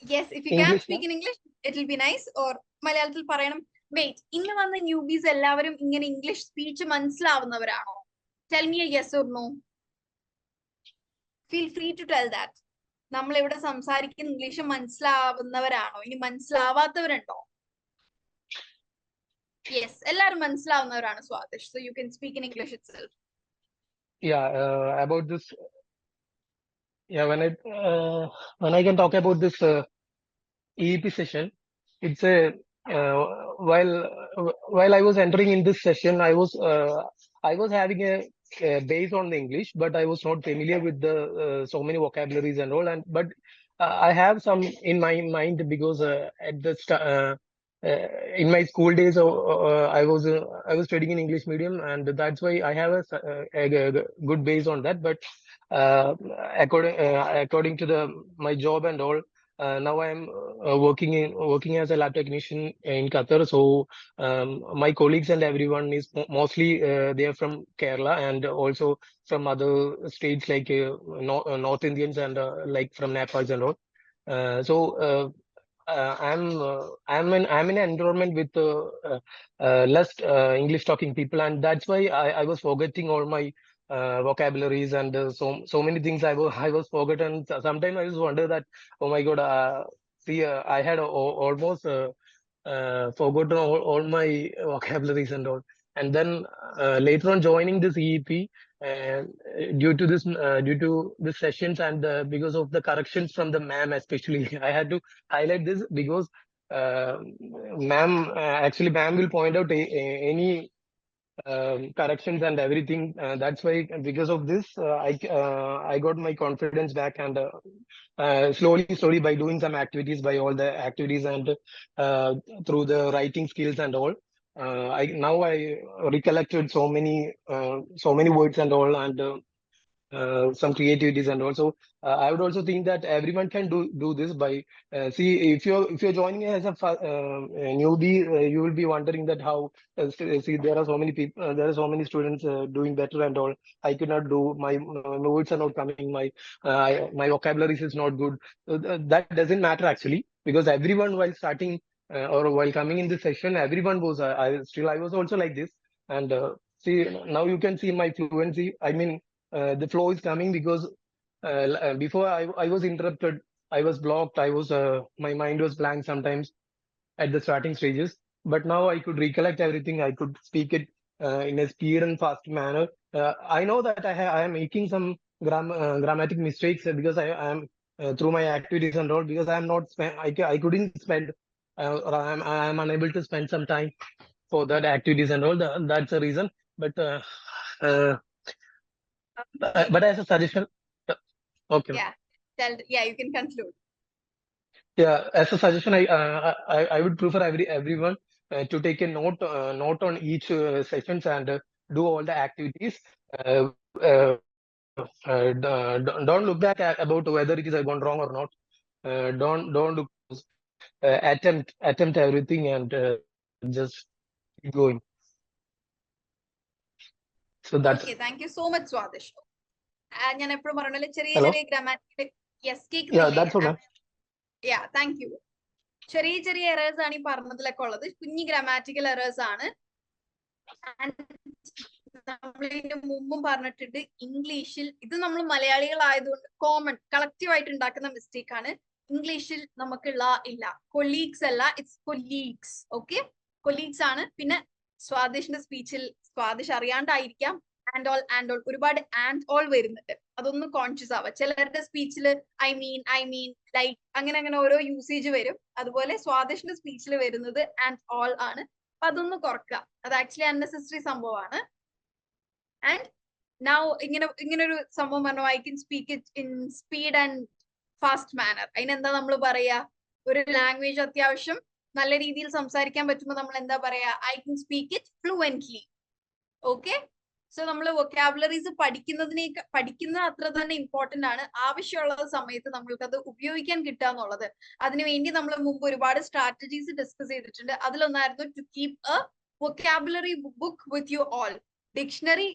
A: Yes, if you can speak in English, it will be nice. Or Malayalam parayanam. Wait, ഇന്ന് വന്ന newbies എല്ലാവരും ഇങ്ങനെ English speech മനസ്സിലാവുന്നവരാണോ? Tell me a yes or no. Feel free to tell that. നമ്മൾ ഇവിടെ സംസാരിക്കുന്ന English മനസ്സിലാവുന്നവരാണോ? ഇനി മനസ്സിലാവാത്തവരുണ്ടോ? Yes, എല്ലാവരും മനസ്സിലാവുന്നവരാണ് Swadish. So you can speak in English itself.
B: Yeah, about this. Yeah, when I can talk about this EEP session, it's a while I was entering in this session, I was having a base on the English, but I was not familiar with the so many vocabularies and all. But I have some in my mind because at the in my school days, I was studying in English medium, and that's why I have a good base on that. But according to my job and all, now I am working as a lab technician in Qatar. So my colleagues and everyone is mostly they are from Kerala and also from other states like North Indians and like from Nepal and all. So I'm in an environment with less English talking people, and that's why I was forgetting all my vocabularies and so many things I was forgotten. Sometimes I just wonder that, oh my God, I had almost forgotten all my vocabularies and all. and then later on joining this EEP, due to this sessions and because of the corrections from the ma'am, especially I had to highlight this because ma'am will point out any corrections and everything. That's why, because of this, I got my confidence back, and slowly by doing some activities, by all the activities, and through the writing skills and all, I recollected so many words and all, and some creativities. And also I would also think that everyone can do this by see, if you're joining as a newbie, you will be wondering that how see, there are so many people, there are so many students doing better and all. I could not do, my words are not coming, my vocabularies is not good. That doesn't matter actually, because everyone, while starting or while coming in the session, everyone was I was also like this. And see, now you can see my fluency. I mean, the flow is coming, because before I was interrupted, I was blocked, my mind was blank sometimes at the starting stages. But now I could recollect everything, I could speak it in a speed and fast manner. I know that I am making some grammatic mistakes, because I am through my activities and all, because I am not I couldn't spend or I am unable to spend some time for that activities and all. That's the reason. But uh, but as a suggestion, okay.
A: Yeah, you can conclude.
B: Yeah, as a suggestion, I would prefer everyone to take a note on each sessions, and do all the activities. Uh, uh, don't look back at about whether it is gone wrong or not. Don't look, attempt everything, and just keep going. So that's
A: Okay, thank you so much, Swadish. ഞാൻ എപ്പോഴും പറഞ്ഞല്ലോ, ചെറിയ
B: hello.
A: ചെറിയ grammatical, yes
B: Yeah,
A: കേൾക്കുന്നില്ലേ?
B: that's all, ma'am.
A: Yeah, thank you. ചെറിയ ചെറിയ errors ആണ് ഈ പറഞ്ഞതിലൊക്കെ ഉള്ളത്, കുഞ്ഞി ഗ്രാമാറ്റിക്കൽ എറേഴ്സ് ആണ്. നമ്മളിതിന് മുമ്പും പറഞ്ഞിട്ടുണ്ട്, ഇംഗ്ലീഷിൽ ഇത് നമ്മൾ മലയാളികളായതുകൊണ്ട് കോമൺ കളക്റ്റീവ് ആയിട്ട് ഉണ്ടാക്കുന്ന മിസ്റ്റേക്ക് ആണ്. ഇംഗ്ലീഷിൽ നമുക്ക് ഇല്ല, കൊലീഗ്സ് അല്ല, ഇറ്റ്സ് കൊലീഗ്സ്. ഓക്കെ, കൊലീഗ്സ് ആണ്. പിന്നെ സ്വാദിഷിന്റെ സ്പീച്ചിൽ, സ്വാദിഷ് അറിയാണ്ടായിരിക്കാം, ആൻഡ് ഓൾ ഒരുപാട് ആൻഡ് ഓൾ വരുന്നുണ്ട്. അതൊന്ന് കോൺഷ്യസ് ആവുക. ചിലരുടെ സ്പീച്ചിൽ ഐ മീൻ ലൈക്ക് അങ്ങനെ ഓരോ യൂസേജ് വരും. അതുപോലെ സ്വാദിഷിന്റെ സ്പീച്ചിൽ വരുന്നത് ആൻഡ് ഓൾ ആണ്. അപ്പൊ അതൊന്ന് കുറക്കുക. അത് ആക്ച്വലി അൺനെസസറി സംഭവമാണ്. ആൻഡ് നൗ ഇങ്ങനെ ഒരു സംഭവം പറഞ്ഞു, I can speak it in speed and fast manner. അതിനെന്താ നമ്മൾ പറയാ? ഒരു ലാംഗ്വേജ് അത്യാവശ്യം നല്ല രീതിയിൽ സംസാരിക്കാൻ പറ്റുമ്പോൾ നമ്മൾ എന്താ പറയാ? I can speak it fluently. Okay, so നമ്മൾ വൊക്കാബുലറീസ് പഠിക്കുന്ന അത്ര തന്നെ ഇമ്പോർട്ടന്റ് ആണ്. ആവശ്യമുള്ള സമയത്ത് നമ്മൾക്ക് അത് ഉപയോഗിക്കാൻ കിട്ടുക എന്നുള്ളത്. അതിനുവേണ്ടി നമ്മൾ മുമ്പ് ഒരുപാട് സ്ട്രാറ്റജീസ് ഡിസ്കസ് ചെയ്തിട്ടുണ്ട്. അതിലൊന്നായിരുന്നു to keep a vocabulary book with you all. Dictionary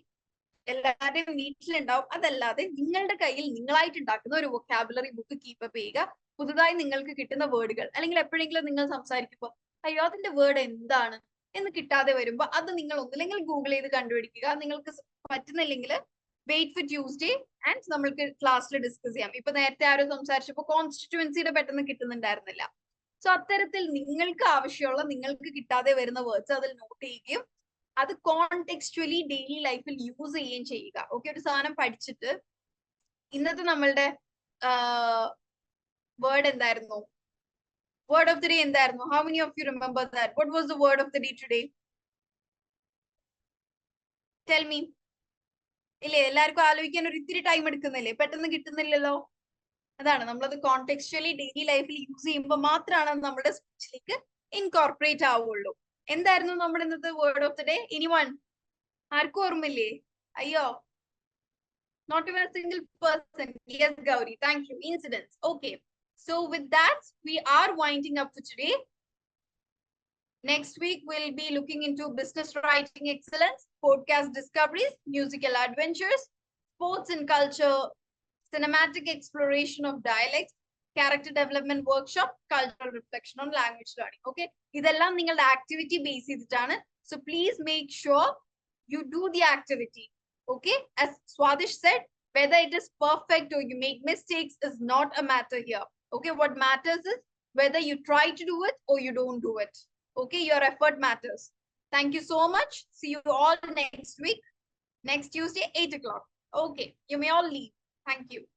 A: എല്ലാവരുടെയും വീട്ടിലുണ്ടാവും. അതല്ലാതെ നിങ്ങളുടെ കയ്യിൽ നിങ്ങളായിട്ട് ഉണ്ടാക്കുന്ന ഒരു വൊക്കാബുലറി ബുക്ക് കീപ്പപ്പ് ചെയ്യുക. പുതുതായി നിങ്ങൾക്ക് കിട്ടുന്ന വേർഡുകൾ, അല്ലെങ്കിൽ എപ്പോഴെങ്കിലും നിങ്ങൾ സംസാരിക്കുമ്പോൾ അയ്യോ അതിന്റെ വേർഡ് എന്താണ് എന്ന് കിട്ടാതെ വരുമ്പോൾ അത് നിങ്ങൾ ഒന്നില്ലെങ്കിൽ ഗൂഗിൾ ചെയ്ത് കണ്ടുപിടിക്കുക. നിങ്ങൾക്ക് പറ്റുന്നില്ലെങ്കിൽ വെയിറ്റ് ഫോർ ട്യൂസ്ഡേ ആൻഡ് നമ്മൾക്ക് ക്ലാസ്സിൽ ഡിസ്കസ് ചെയ്യാം. ഇപ്പൊ നേരത്തെ ആരോ സംസാരിച്ചപ്പോൾ കോൺസ്റ്റിറ്റ്യുവൻസിയുടെ പെട്ടെന്ന് കിട്ടുന്നുണ്ടായിരുന്നില്ല. സോ അത്തരത്തിൽ നിങ്ങൾക്ക് ആവശ്യമുള്ള, നിങ്ങൾക്ക് കിട്ടാതെ വരുന്ന വേർഡ്സ് അതിൽ നോട്ട് ചെയ്യുകയും അത് കോണ്ടെക്സ്ച്വലി ഡെയിലി ലൈഫിൽ യൂസ് ചെയ്യുകയും ചെയ്യുക. ഓക്കെ, ഒരു സാധനം പഠിച്ചിട്ട് ഇന്നത്തെ നമ്മളുടെ വേർഡ് എന്തായിരുന്നു? Word of the day എന്തായിരുന്നു? How many of you remember that? What was the word of the day today? Tell me. ഇല്ലേ, എല്ലാവർക്കും ആലോചിക്കാൻ ഒരു ഇത്തിരി ടൈം എടുക്കുന്നില്ലേ? പെട്ടെന്ന് കിട്ടുന്നില്ലല്ലോ. അതാണ്, നമ്മളത് കോണ്ടെക്സ്ച്വലി ഡെയിലി ലൈഫിൽ യൂസ് ചെയ്യുമ്പോൾ മാത്രമാണ് നമ്മുടെ സ്പീച്ചിലേക്ക് ഇൻകോർപ്പറേറ്റ് ആവുള്ളൂ. എന്തായിരുന്നു നമ്മുടെ ഇന്നത്തെ word of the day? Anyone? ആർക്കും ഓർമ്മയില്ലേ? അയ്യോ, not even a single person. Yes, Gauri, thank you. Incidents. Okay. So with that, we are winding up for today. Next week, we'll be looking into business writing excellence, podcast discoveries, musical adventures, sports and culture, cinematic exploration of dialects, character development workshop, cultural reflection on language learning. Okay, ഇതെല്ലാം നിങ്ങളുടെ activity base ചെയ്തിട്ടാണ്. So please make sure you do the activity. Okay, as Swadish said, whether it is perfect or you make mistakes is not a matter here. Okay, what matters is whether you try to do it or you don't do it. Okay, your effort matters. Thank you so much. See you all next week, next Tuesday, 8 o'clock. Okay, you may all leave. Thank you.